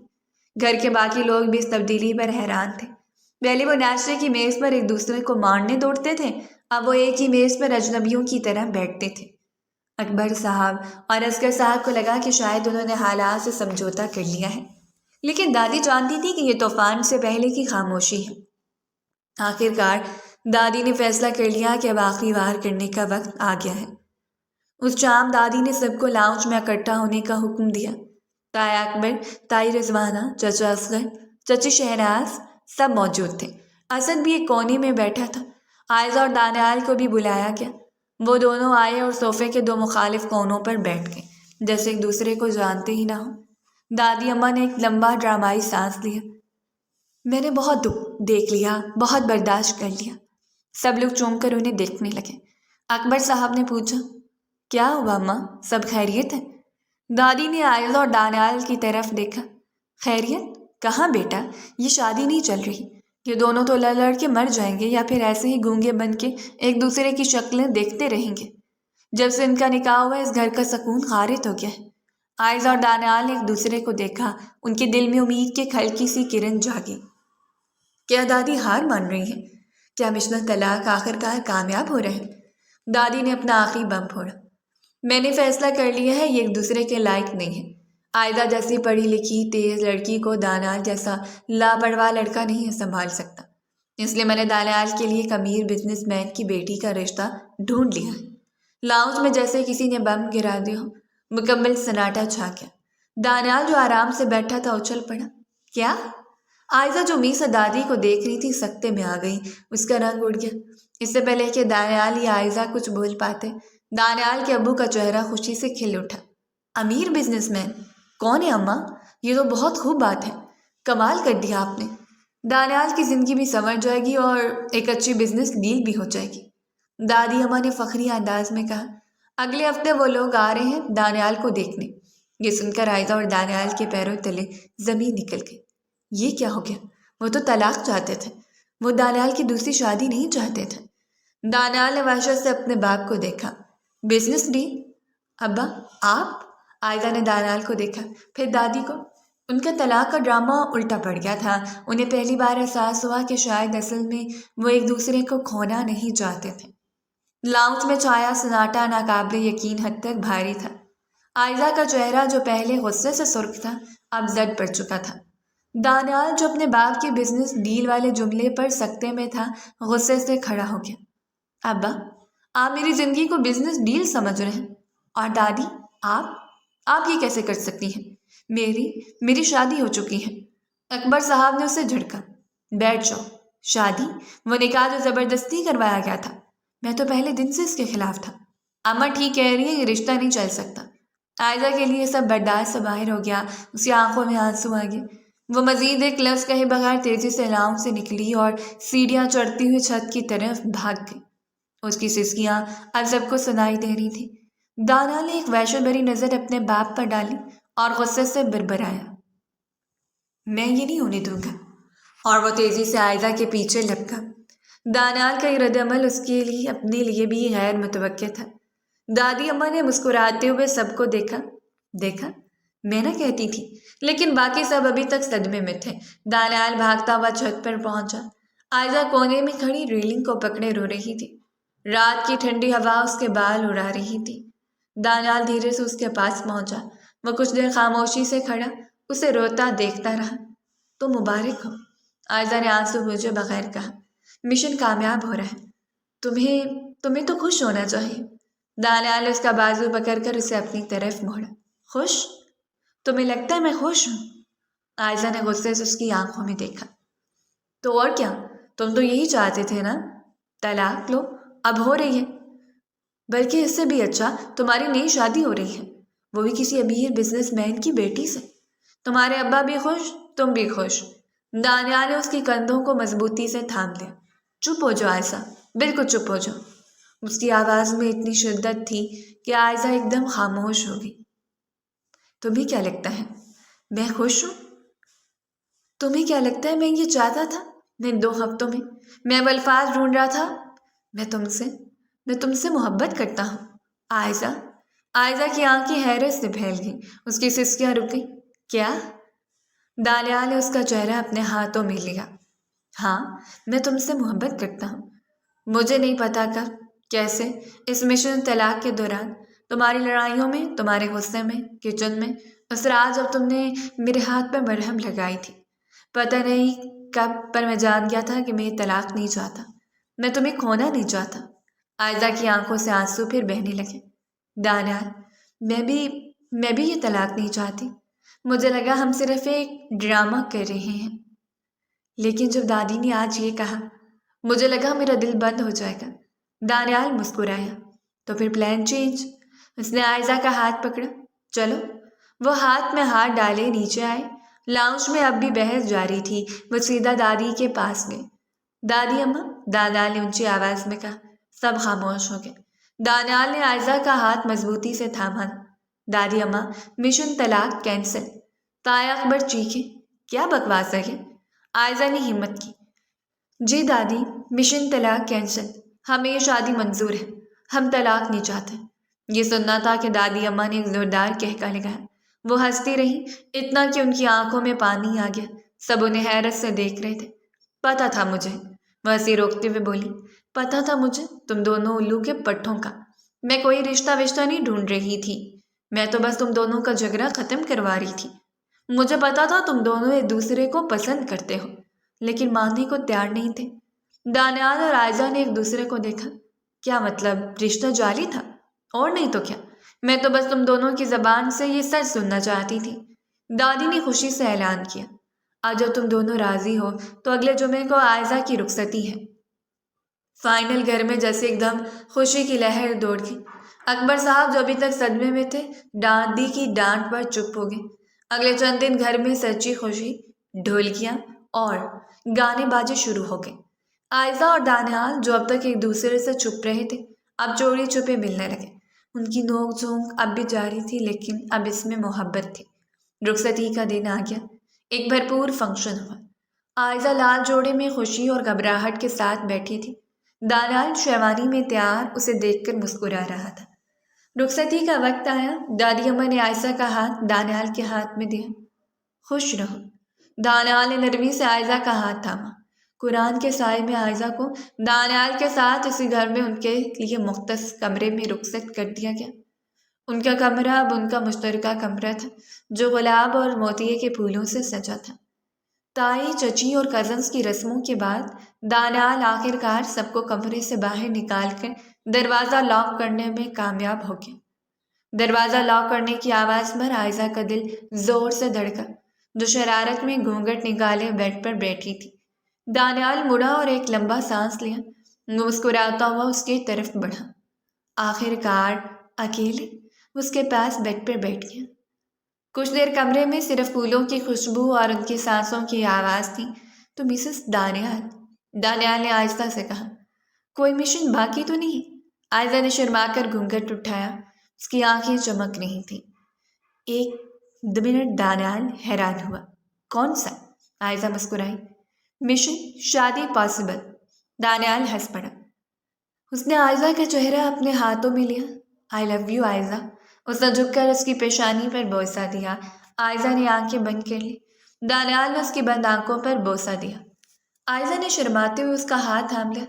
گھر کے باقی لوگ بھی اس تبدیلی پر حیران تھے۔ پہلے وہ ناشتے کی میز پر ایک دوسرے کو مارنے دوڑتے تھے، اب وہ ایک ہی میز پر اجنبیوں کی طرح بیٹھتے تھے۔ اکبر صاحب اور اصغر صاحب کو لگا کہ شاید انہوں نے حالات سے سمجھوتا کر لیا ہے، لیکن دادی جانتی تھی کہ یہ طوفان سے پہلے کی خاموشی ہے۔ آخرکار دادی نے فیصلہ کر لیا کہ اب آخری وار کرنے کا وقت آ گیا ہے۔ اس شام دادی نے سب کو لاؤنج میں اکٹھا ہونے کا حکم دیا۔ تایا اکبر، تائی رضوانہ، چچا اصغر، چچی شہناز سب موجود تھے۔ اسد بھی ایک کونے میں بیٹھا تھا۔ آئزہ اور دانیال کو بھی بلایا گیا۔ وہ دونوں آئے اور صوفے کے دو مخالف کونوں پر بیٹھ گئے، جیسے ایک دوسرے کو جانتے ہی نہ ہوں۔ دادی اماں نے ایک لمبا ڈرامائی سانس لیا۔ میں نے بہت دکھ دیکھ لیا، بہت برداشت کر لیا۔ سب لوگ چونک کر انہیں دیکھنے لگے۔ اکبر صاحب نے پوچھا، کیا ہوا اماں، سب خیریت ہے؟ دادی نے عائلہ اور دانیال کی طرف دیکھا۔ خیریت؟ کہاں بیٹا، یہ شادی نہیں چل رہی۔ یہ دونوں تو لڑ لڑ کے مر جائیں گے یا پھر ایسے ہی گونگے بن کے ایک دوسرے کی شکلیں دیکھتے رہیں گے۔ جب سے ان کا نکاح ہوا اس گھر کا سکون غارت ہو گیا ہے۔ عائزہ اور دانیال نے ایک دوسرے کو دیکھا، ان کے دل میں امید کی ایک ہلکی سی کرن جاگی۔ کیا دادی ہار مان رہی ہیں؟ کیا مشن طلاق آخر کار کامیاب ہو رہے ہیں؟ دادی نے اپنا آخری بم پھوڑا۔ میں نے فیصلہ کر لیا ہے، یہ ایک دوسرے کے لائق نہیں ہے۔ عائزہ جیسی پڑھی لکھی تیز لڑکی کو دانیال جیسا لاپرواہ لڑکا نہیں سنبھال سکتا، اس لیے میں نے دانیال کے لیے ایک امیر بزنس مین کی بیٹی کا رشتہ ڈھونڈ لیا ہے۔ لاؤنج میں جیسے کسی نے بم گرا دیا ہو، مکمل سناٹا چھا گیا۔ دانیال جو آرام سے بیٹھا تھا اچھل پڑا۔ کیا؟ عائزہ جو امید سے دادی کو دیکھ رہی تھی سکتے میں آ گئی، اس کا رنگ اڑ گیا۔ اس سے پہلے کہ دانیال یا عائزہ کچھ بول پاتے، دانیال کے ابو کا چہرہ خوشی سے کھل اٹھا۔ امیر بزنس مین؟ کون ہے اماں؟ یہ تو بہت خوب بات ہے، کمال کر دیا آپ نے۔ دانیال کی زندگی بھی سنور جائے گی اور ایک اچھی بزنس ڈیل بھی ہو جائے گی، دادی اماں نے فخری انداز میں کہا۔ اگلے ہفتے وہ لوگ آ رہے ہیں دانیال کو دیکھنے۔ یہ سن کر عائزہ اور دانیال کے پیروں تلے زمین نکل گئی۔ یہ کیا ہو گیا؟ وہ تو طلاق چاہتے تھے، وہ دانیال کی دوسری شادی نہیں چاہتے تھے۔ دانیال نے وحشت سے اپنے باپ کو دیکھا۔ Business deal? ابا آپ؟ عائزہ نے دانیال کو دیکھا، پھر دادی کو۔ ان کا طلاق کا ڈرامہ الٹا پڑ گیا تھا۔ انہیں پہلی بار احساس ہوا کہ شاید اصل میں وہ ایک دوسرے کو کھونا نہیں چاہتے تھے۔ لاؤنج میں چھایا سناٹا ناقابل یقین حد تک بھاری تھا۔ عائزہ کا چہرہ جو پہلے غصے سے سرخ تھا اب زرد پڑ چکا تھا۔ دانیال جو اپنے باپ کے بزنس ڈیل والے جملے پر سکتے میں تھا، غصے سے کھڑا ہو گیا۔ ابا آپ میری زندگی کو بزنس ڈیل سمجھ رہے ہیں؟ اور دادی آپ یہ کیسے کر سکتی ہیں؟ میری شادی ہو چکی ہے۔ اکبر صاحب نے اسے جھڑکا۔ بیٹھ جاؤ۔ شادی؟ وہ نکاح جو زبردستی کروایا گیا تھا، میں تو پہلے دن سے اس کے خلاف تھا۔ اماں ٹھیک کہہ رہی ہے، یہ رشتہ نہیں چل سکتا۔ عائزہ کے لیے سب برداشت سے باہر ہو گیا، اس کی آنکھوں میں آنسو آ گئے۔ وہ مزید ایک لفظ کہے بغیر تیزی سے لاؤنج سے نکلی اور سیڑھیاں چڑھتی ہوئی چھت کی طرف بھاگ گئی۔ اس کی سسکیاں اب سب کو سنائی دے رہی تھی۔ دانیال نے ایک وحشت بھری نظر اپنے باپ پر ڈالی اور غصے سے بربرایا، میں یہ نہیں ہونے دوں گا۔ اور وہ تیزی سے عائزہ کے پیچھے لپکا۔ دانیال کا یہ رد عمل اس کے لیے اپنے لیے بھی غیر متوقع تھا۔ دادی اماں نے مسکراتے ہوئے سب کو دیکھا میں نہ کہتی تھی، لیکن باقی سب ابھی تک صدمے میں تھے۔ دانیال بھاگتا ہوا چھت پر پہنچا۔ عائزہ کونے میں کھڑی ریلنگ کو پکڑے رو رہی تھی۔ رات کی ٹھنڈی ہوا اس کے بال اڑا رہی تھی۔ دانیال دھیرے سے اس کے پاس پہنچا۔ وہ کچھ دیر خاموشی سے کھڑا اسے روتا دیکھتا رہا۔ تو مبارک ہو، عائزہ نے آنسو پوچھے بغیر کہا۔ مشن کامیاب ہو رہا ہے، تمہیں تو خوش ہونا چاہیے۔ دانیال نے اس کا بازو پکڑ کر اسے اپنی طرف موڑا۔ خوش؟ تمہیں لگتا ہے میں خوش ہوں؟ عائزہ نے غصے سے اس کی آنکھوں میں دیکھا۔ تو اور کیا، تم تو یہی چاہتے تھے نا؟ طلاق لو، اب ہو رہی ہے، بلکہ اس سے بھی اچھا تمہاری نئی شادی ہو رہی ہے، وہ بھی کسی امیر بزنس مین کی بیٹی سے۔ تمہارے ابا بھی خوش، تم بھی خوش۔ دانیال نے اس کی کندھوں کو مضبوطی سے تھام لیا۔ چپ ہو جاؤ عائزہ، بالکل چپ ہو جاؤ۔ اس کی آواز میں اتنی شدت تھی کہ عائزہ ایک دم خاموش ہو گئی۔ تمہیں کیا لگتا ہے میں خوش ہوں؟ تمہیں کیا لگتا ہے میں یہ چاہتا تھا؟ میں 2 ہفتوں میں وہ الفاظ ڈھونڈ رہا تھا، میں تم سے محبت کرتا ہوں عائزہ کی آنکھیں حیرت سے پھیل گئیں، اس کی سسکیاں رک گئیں۔ کیا؟ دانیال نے اس کا چہرہ اپنے ہاتھوں میں لیا۔ ہاں، میں تم سے محبت کرتا ہوں۔ مجھے نہیں پتا کب، کیسے، اس مشن طلاق کے دوران، تمہاری لڑائیوں میں، تمہارے غصے میں، کچن میں، اس رات جب تم نے میرے ہاتھ پہ مرہم لگائی تھی، پتہ نہیں کب، پر میں جان گیا تھا کہ میں یہ طلاق نہیں چاہتا، میں تمہیں کھونا نہیں چاہتا۔ عائزہ کی آنکھوں سے آنسو پھر بہنے لگے۔ دانیال، میں بھی یہ طلاق نہیں چاہتی، مجھے لگا ہم صرف ایک ڈرامہ کر رہے ہیں، لیکن جب دادی نے آج یہ کہا، مجھے لگا میرا دل بند ہو جائے گا۔ دانیال مسکرایا۔ تو پھر پلان چینج۔ اس نے عائزہ کا ہاتھ پکڑا۔ چلو۔ وہ ہاتھ میں ہاتھ ڈالے نیچے آئے۔ لاؤنج میں اب بھی بحث جاری تھی۔ وہ سیدھا دادی کے پاس گئے۔ دادی اماں، دانیال نے اونچی آواز میں کہا۔ سب خاموش ہو گئے۔ دانیال نے عائزہ کا ہاتھ مضبوطی سے تھاما۔ دادی اماں، مشن طلاق کینسل۔ تایا اکبر چیخے۔ کیا بکواس ہے یہ؟ عائزہ نے ہمت کی۔ جی دادی، مشن طلاق کینسل۔ ہمیں یہ شادی منظور ہے۔ ہم طلاق نہیں چاہتے۔ یہ سننا تھا کہ دادی اماں نے ایک زوردار کہکا لگایا۔ وہ ہنستی رہی، اتنا کہ ان کی آنکھوں میں پانی آ گیا۔ سب انہیں حیرت سے دیکھ رہے تھے۔ پتہ تھا مجھے، وہ ہنسی روکتے ہوئے بولی۔ پتہ تھا مجھے تم دونوں الو کے پٹھوں کا۔ میں کوئی رشتہ وشتہ نہیں ڈھونڈ رہی تھی، میں تو بس تم دونوں کا جھگڑا ختم کروا رہی تھی۔ مجھے پتا تھا تم دونوں ایک دوسرے کو پسند کرتے ہو، لیکن ماننے کو تیار نہیں تھے۔ دانیال اور عائزہ نے ایک دوسرے کو دیکھا۔ کیا مطلب رشتہ جعلی تھا؟ اور نہیں تو کیا، میں تو بس تم دونوں کی زبان سے یہ سچ سننا چاہتی تھی۔ دادی نے خوشی سے اعلان کیا۔ آج جب تم دونوں راضی ہو تو اگلے جمعے کو عائزہ کی رخصتی ہے۔ فائنل گھر میں جیسے ایک دم خوشی کی لہر دوڑ گئی۔ اکبر صاحب جو ابھی تک صدمے میں تھے، دادی کی ڈانٹ پر چپ ہو گئے۔ اگلے چند دن گھر میں سچی خوشی، ڈھولکیاں اور گانے باجے شروع ہو گئے۔ عائزہ اور دانیال جو اب تک ایک دوسرے سے چھپ رہے تھے، اب چوری چھپے ملنے لگے۔ ان کی نوک جھونک اب بھی جاری تھی، لیکن اب اس میں محبت تھی۔ رخصتی کا دن آ گیا۔ ایک بھرپور فنکشن ہوا۔ عائزہ لال جوڑے میں خوشی اور گھبراہٹ کے ساتھ بیٹھی تھی۔ دانیال شیروانی میں تیار اسے دیکھ کر مسکرا رہا تھا۔ رخصتی کا وقت آیا۔ دادی اماں نے عائزہ کا ہاتھ دانیال کے ہاتھ میں دیا۔ خوش رہو۔ دانیال نے نرمی سے عائزہ کا ہاتھ تھاما۔ قرآن کے سائے میں عائزہ کو دانیال کے ساتھ اسی گھر میں ان کے لیے مختص کمرے میں رخصت کر دیا گیا۔ ان کا کمرہ اب ان کا مشترکہ کمرہ تھا، جو گلاب اور موتیے کے پھولوں سے سجا تھا۔ تائی، چچی اور کزنس کی رسموں کے بعد دانیال آخر کار سب کو کمرے سے باہر نکال کر دروازہ لاک کرنے میں کامیاب ہو گیا۔ دروازہ لاک کرنے کی آواز پر عائزہ کا دل زور سے دھڑکا، جو شرارت میں گھونگھٹ نکالے بیڈ پر بیٹھی تھی۔ دانیال مڑا اور ایک لمبا سانس لیا۔ وہ مسکراتا ہوا اس کی طرف بڑھا۔ آخر کار اکیلے اس کے پاس بیڈ پر بیٹھ گیا۔ کچھ دیر کمرے میں صرف پھولوں کی خوشبو اور ان کی سانسوں کی آواز تھی تو مسز دانیال نے آہستہ سے کہا، کوئی مشن باقی تو نہیں؟ عائزہ نے شرما کر گھونگھٹ اٹھایا۔ اس کی آنکھیں چمک رہی تھیں۔ ایک منٹ دانیال حیران ہوا۔ کون سا؟ عائزہ مسکرائی۔ مشن شادی پاسبل۔ دانیال ہنس پڑا۔ اس نے عائزہ کا چہرہ اپنے ہاتھوں میں لیا۔ آئی لو یو عائزہ۔ اس نے جھک کر اس کی پیشانی پر بوسہ دیا۔ عائزہ نے آنکھیں بند کر لی۔ دانیال نے اس کی بند آنکھوں پر بوسہ دیا۔ عائزہ نے شرماتے ہوئے اس کا ہاتھ تھام لیا۔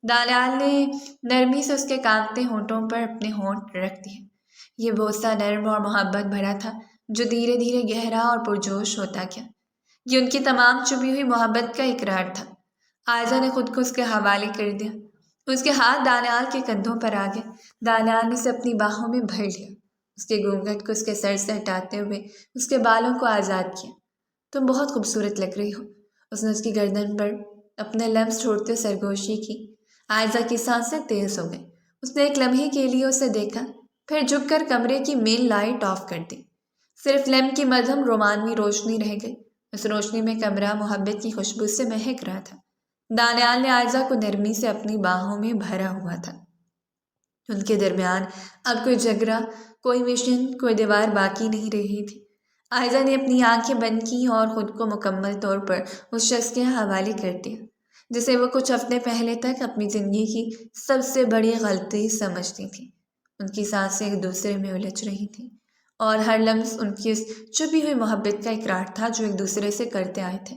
دانیال نے نرمی سے اس کے کانپتے ہونٹوں پر اپنے ہونٹ رکھ دیے۔ یہ بوسہ نرم اور محبت بھرا تھا، جو دھیرے دھیرے گہرا اور پرجوش ہوتا گیا۔ یہ ان کی تمام چھپی ہوئی محبت کا اقرار تھا۔ عائزہ نے خود کو اس کے حوالے کر دیا۔ اس کے ہاتھ دانیال کے کندھوں پر آ گئے۔ دانیال نے اسے اپنی باہوں میں بھر لیا۔ اس کے گھونگھٹ کو اس کے سر سے ہٹاتے ہوئے اس کے بالوں کو آزاد کیا۔ تم بہت خوبصورت لگ رہی ہو۔ اس نے اس کی گردن پر اپنے لمس چھوڑتے سرگوشی کی۔ عائزہ کی سانسیں تیز ہو گئیں۔ اس نے ایک لمحے کے لیے اسے دیکھا، پھر جھک کر کمرے کی مین لائٹ آف کر دی۔ صرف لیمپ کی مدھم رومانوی روشنی رہ گئی۔ اس روشنی میں کمرہ محبت کی خوشبو سے مہک رہا تھا۔ دانیال نے عائزہ کو نرمی سے اپنی باہوں میں بھرا ہوا تھا۔ ان کے درمیان اب کوئی جھگڑا، کوئی مشن، کوئی دیوار باقی نہیں رہی تھی۔ عائزہ نے اپنی آنکھیں بند کی اور خود کو مکمل طور پر اس شخص کے حوالے کر دیا، جسے وہ کچھ ہفتے پہلے تک اپنی زندگی کی سب سے بڑی غلطی سمجھتی تھی۔ ان کی سانسیں ایک دوسرے میں الجھ رہی تھیں، اور ہر لمس ان کی اس چھپی ہوئی محبت کا اقرار تھا جو ایک دوسرے سے کرتے آئے تھے۔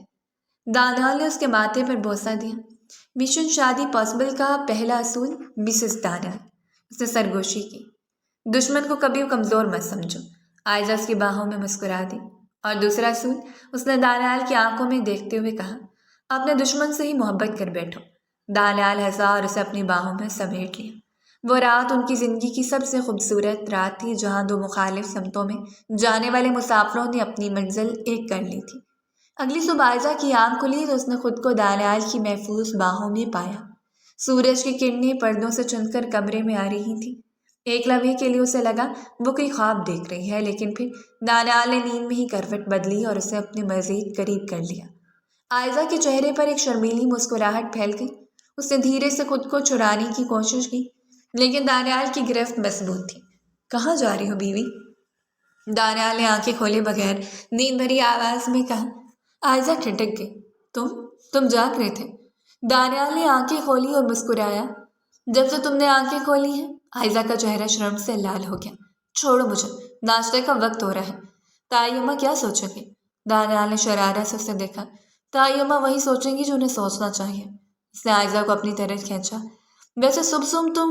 دانیال نے اس کے ماتھے پر بوسہ دیا۔ مشن شادی پاسبل کا پہلا اصول، مسز دانیال۔ اس نے سرگوشی کی۔ دشمن کو کبھی کمزور مت سمجھو۔ عائزہ اس کی باہوں میں مسکرا دی۔ اور دوسرا اصول، اس نے دانیال کی آنکھوں میں دیکھتے ہوئے کہا، اپنے دشمن سے ہی محبت کر بیٹھو۔ دانیال ہنسا اور اسے اپنی باہوں میں سمیٹ لیا۔ وہ رات ان کی زندگی کی سب سے خوبصورت رات تھی، جہاں دو مخالف سمتوں میں جانے والے مسافروں نے اپنی منزل ایک کر لی تھی۔ اگلی صبح عائزہ کی آنکھ کھلی تو اس نے خود کو دانیال کی محفوظ باہوں میں پایا۔ سورج کی کرنیں پردوں سے چن کر کمرے میں آ رہی تھیں۔ ایک لمحے کے لیے اسے لگا وہ کوئی خواب دیکھ رہی ہے، لیکن پھر دانیال نے نیند میں ہی کروٹ بدلی اور اسے اپنے مزید قریب کر لیا۔ عائزہ کے چہرے پر ایک شرمیلی مسکراہٹ پھیل گئی۔ اس نے دھیرے سے خود کو چھڑانے کی کوشش کی، لیکن دانیال کی گرفت مضبوط تھی۔ کہاں جا رہی ہو بیوی؟ دانیال نے آنکھیں کھولے بغیر نیند بھری آواز میں کہا۔ عائزہ ٹھٹک گئی۔ تم جاگ رہے تھے؟ دانیال نے آنکھیں کھولی اور مسکرایا۔ جب سے تم نے آنکھیں کھولی ہیں؟ عائزہ کا چہرہ شرم سے لال ہو گیا۔ چھوڑو مجھے، ناشتے کا وقت ہو رہا ہے۔ تائی اماں کیا سوچیں گے؟ دانیال نے شرارت سے اسے دیکھا۔ تائی اماں وہی سوچیں گی جو انہیں سوچنا چاہیے۔ اس نے عائزہ کو اپنی طرف کھینچا۔ ویسے صبح صبح تم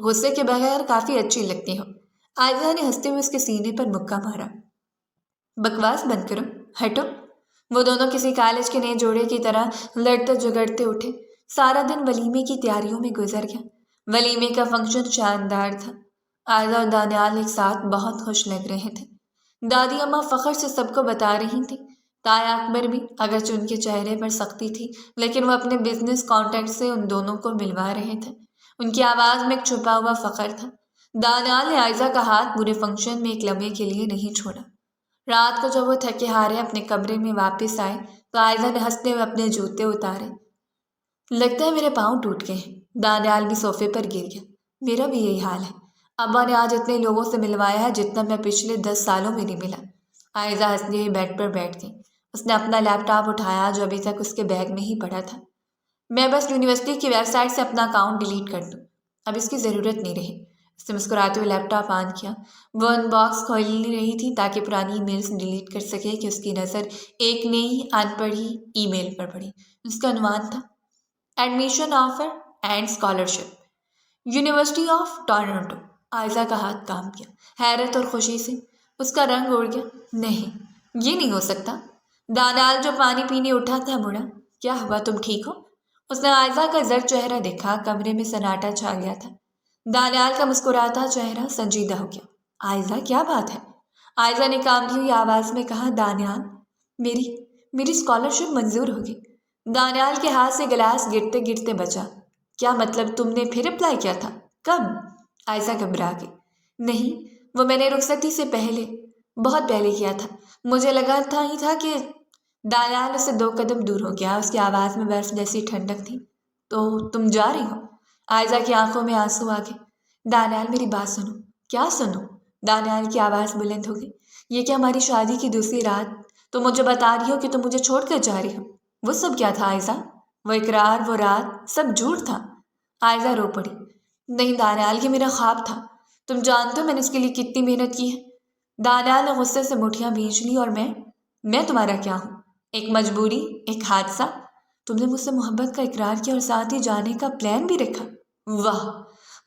غصے کے بغیر کافی اچھی لگتی ہو۔ عائزہ نے ہنستے ہوئے اس کے سینے پر مکہ مارا۔ بکواس بند کرو، ہٹو۔ وہ دونوں کسی کالج کے نئے جوڑے کی طرح لڑتے جھگڑتے اٹھے۔ سارا دن ولیمے کی تیاریوں میں گزر گیا۔ ولیمے کا فنکشن شاندار تھا۔ عائزہ اور دانیال ایک ساتھ بہت خوش لگ رہے تھے۔ دادی اماں فخر سے سب کو بتا رہی تھی۔ تایا اکبر بھی، اگرچہ ان کے چہرے پر سختی تھی، لیکن وہ اپنے بزنس کانٹیکٹ سے ان دونوں کو ملوا رہے تھے۔ ان کی آواز میں ایک چھپا ہوا فخر تھا۔ دانیال نے عائزہ کا ہاتھ پورے فنکشن میں ایک لمحے کے لیے نہیں چھوڑا۔ رات کو جب وہ تھکے ہارے اپنے کمرے میں واپس آئے تو عائزہ نے ہنستے ہوئے اپنے جوتے اتارے۔ لگتا ہے میرے پاؤں ٹوٹ گئے ہیں۔ دانیال بھی صوفے پر گر گیا۔ میرا بھی یہی حال ہے۔ ابا نے آج اتنے لوگوں سے ملوایا ہے جتنا میں پچھلے 10 سالوں میں نہیں ملا۔ عائزہ ہنستے ہوئے بیڈ پر بیٹھ گئی۔ اس نے اپنا لیپ ٹاپ اٹھایا جو ابھی تک اس کے بیگ میں ہی پڑا تھا۔ میں بس یونیورسٹی کی ویب سائٹ سے اپنا اکاؤنٹ ڈیلیٹ کر دوں، اب اس کی ضرورت نہیں رہی۔ اس نے مسکراتے ہوئے لیپ ٹاپ آن کیا۔ وہ ان باکس کھول رہی تھی تاکہ پرانی ای میلز ڈیلیٹ کر سکے کہ اس کی نظر ایک نئی ان پڑھی ای میل پر پڑی۔ اس کا عنوان تھا admission offer and scholarship, university of Toronto. Aiza کا ہاتھ کام کیا۔ حیرت اور خوشی سے اس کا رنگ اڑ گیا۔ نہیں، یہ نہیں ہو سکتا۔ دانیال جو پانی پینے اٹھا تھا مڑا۔ کیا ہوا، تم ٹھیک ہو؟ اس نے عائزہ کا زرد چہرہ دیکھا۔ کمرے میں سناٹا چھا گیا تھا۔ دانیال کا مسکراتا چہرہ سنجیدہ ہو گیا۔ عائزہ کیا بات ہے؟ عائزہ نے کانپتی ہوئی آواز میں کہا، دانیال میری اسکالرشپ منظور ہوگی۔ دانیال کے ہاتھ سے گلاس گرتے گرتے بچا۔ کیا مطلب، تم نے پھر اپلائی کیا تھا؟ کب؟ عائزہ گھبرا گئی۔ نہیں، وہ میں نے رخصتی سے پہلے، بہت پہلے کیا تھا۔ مجھے لگا ہی تھا کہ… دانیال اس سے 2 قدم دور ہو گیا۔ اس کی آواز میں برف جیسی ٹھنڈک تھی۔ تو تم جا رہی ہو؟ عائزہ کی آنکھوں میں آنسو آ گئے۔ دانیال میری بات سنو۔ کیا سنو؟ دانیال کی آواز بلند ہو گئی۔ یہ کہ ہماری شادی کی دوسری رات تم مجھے بتا رہی ہو کہ تم مجھے چھوڑ کر جا رہی ہو۔ وہ سب کیا تھا عائزہ؟ وہ اقرار، وہ رات، سب جھوٹ تھا۔ عائزہ رو پڑی۔ نہیں دانیال، یہ میرا خواب تھا۔ تم جانتے ہو میں نے اس کے لیے کتنی محنت کی ہے۔ دانیال نے غصے سے مٹھیاں بھینچ لی۔ اور میں تمہارا کیا ہوں؟ ایک مجبوری، ایک حادثہ؟ تم نے مجھ سے محبت کا اقرار کیا اور ساتھ ہی جانے کا پلان بھی رکھا۔ واہ!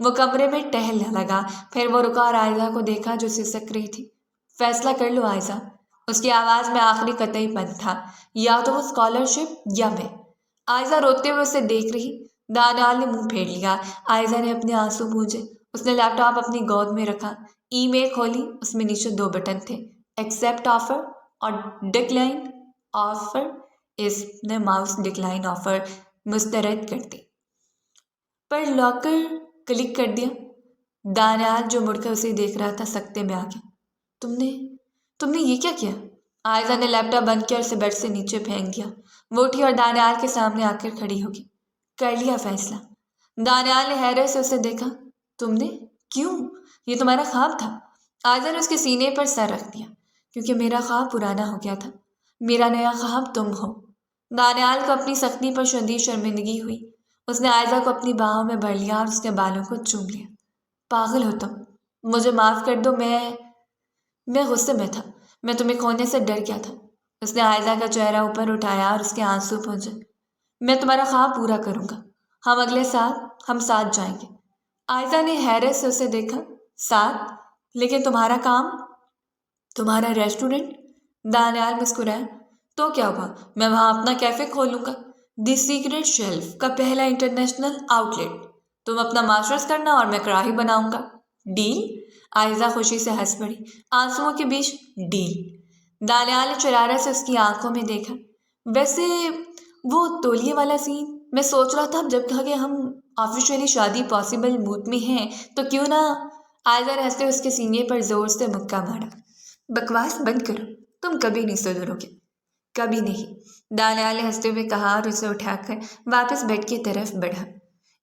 وہ کمرے میں ٹہلنے لگا۔ پھر وہ رکا اور عائزہ کو دیکھا جو سسک رہی تھی۔ فیصلہ کر لو عائزہ۔ اس کی آواز میں آخری قطعی پن تھا۔ یا تو وہ اسکالرشپ یا میں۔ عائزہ روتے ہوئے اسے دیکھ رہی۔ دانیال نے منہ پھیر لیا۔ عائزہ نے اپنے آنسو پونچھے۔ اس نے لیپ ٹاپ اپنی گود میں رکھا۔ ای میل کھولی۔ اس میں نیچے 2 بٹن تھے، ایکسیپٹ آفر اور ڈکلائن آفر۔ اس نے ماؤس ڈکلائن آفر مسترد کر دی، پر لاک کر کلک کر دیا۔ دانیال جو مڑ کر اسے دیکھ رہا تھا سکتے میں آ گیا۔ تم نے یہ کیا کیا؟ عائزہ نے لیپ ٹاپ بند کیا اور اسے بیڈ سے نیچے پھینک دیا۔ وہ اٹھی اور دانیال کے سامنے آ کر کھڑی ہوگی۔ کر لیا فیصلہ؟ دانیال نے حیرت سے اسے دیکھا۔ تم نے؟ کیوں؟ یہ تمہارا خواب تھا۔ عائزہ نے اس کے سینے پر سر رکھ دیا۔ کیونکہ میرا خواب پرانا ہو گیا تھا۔ میرا نیا خواب تم ہو۔ دانیال کو اپنی سختی پر شدید شرمندگی ہوئی۔ اس نے عائزہ کو اپنی باہوں میں بھر لیا اور اس کے بالوں کو چوم لیا۔ پاگل ہو تم، مجھے معاف کر دو۔ میں غصے میں تھا۔ میں تمہیں کھونے سے ڈر گیا تھا۔ اس نے عائزہ کا چہرہ اوپر اٹھایا اور اس کے آنسو پہنچے۔ میں تمہارا خواب پورا کروں گا۔ ہم اگلے سال ہم ساتھ جائیں گے۔ عائزہ نے حیرت سے اسے دیکھا۔ ساتھ؟ لیکن تمہارا کام، تمہارا ریسٹورنٹ؟ دانیال مسکرایا۔ تو کیا ہوا، میں وہاں اپنا کیفے کھولوں گا، دی سیکرٹ شیلف کا پہلا انٹرنیشنل آؤٹ لیٹ۔ تم اپنا ماسٹرز کرنا اور میں کڑاہی بناؤں گا۔ ڈیل؟ عائزہ خوشی سے ہنس پڑی۔ آنسوؤں کے بیچ ڈیل؟ دانیال نے شرارت سے اس کی آنکھوں میں دیکھا۔ ویسے وہ تولیے والا سین، میں سوچ رہا تھا اب جب کہا کہ ہم آفیشیلی شادی پاسبل موڈ میں ہیں تو کیوں نہ… عائلہ نے ہنستے اس کے سینے پر زور سے مکہ مارا۔ بکواس بند کرو، تم کبھی نہیں سدھرو گے، کبھی نہیں، دانیال نے ہنستے ہوئے کہا اور اسے اٹھا کر واپس بیڈ کی طرف بڑھا۔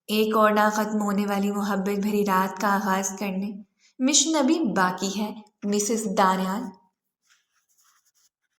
ایک اور نہ ختم ہونے والی محبت بھری رات کا آغاز کرنے مشن ابھی باقی ہے مسز دانیال۔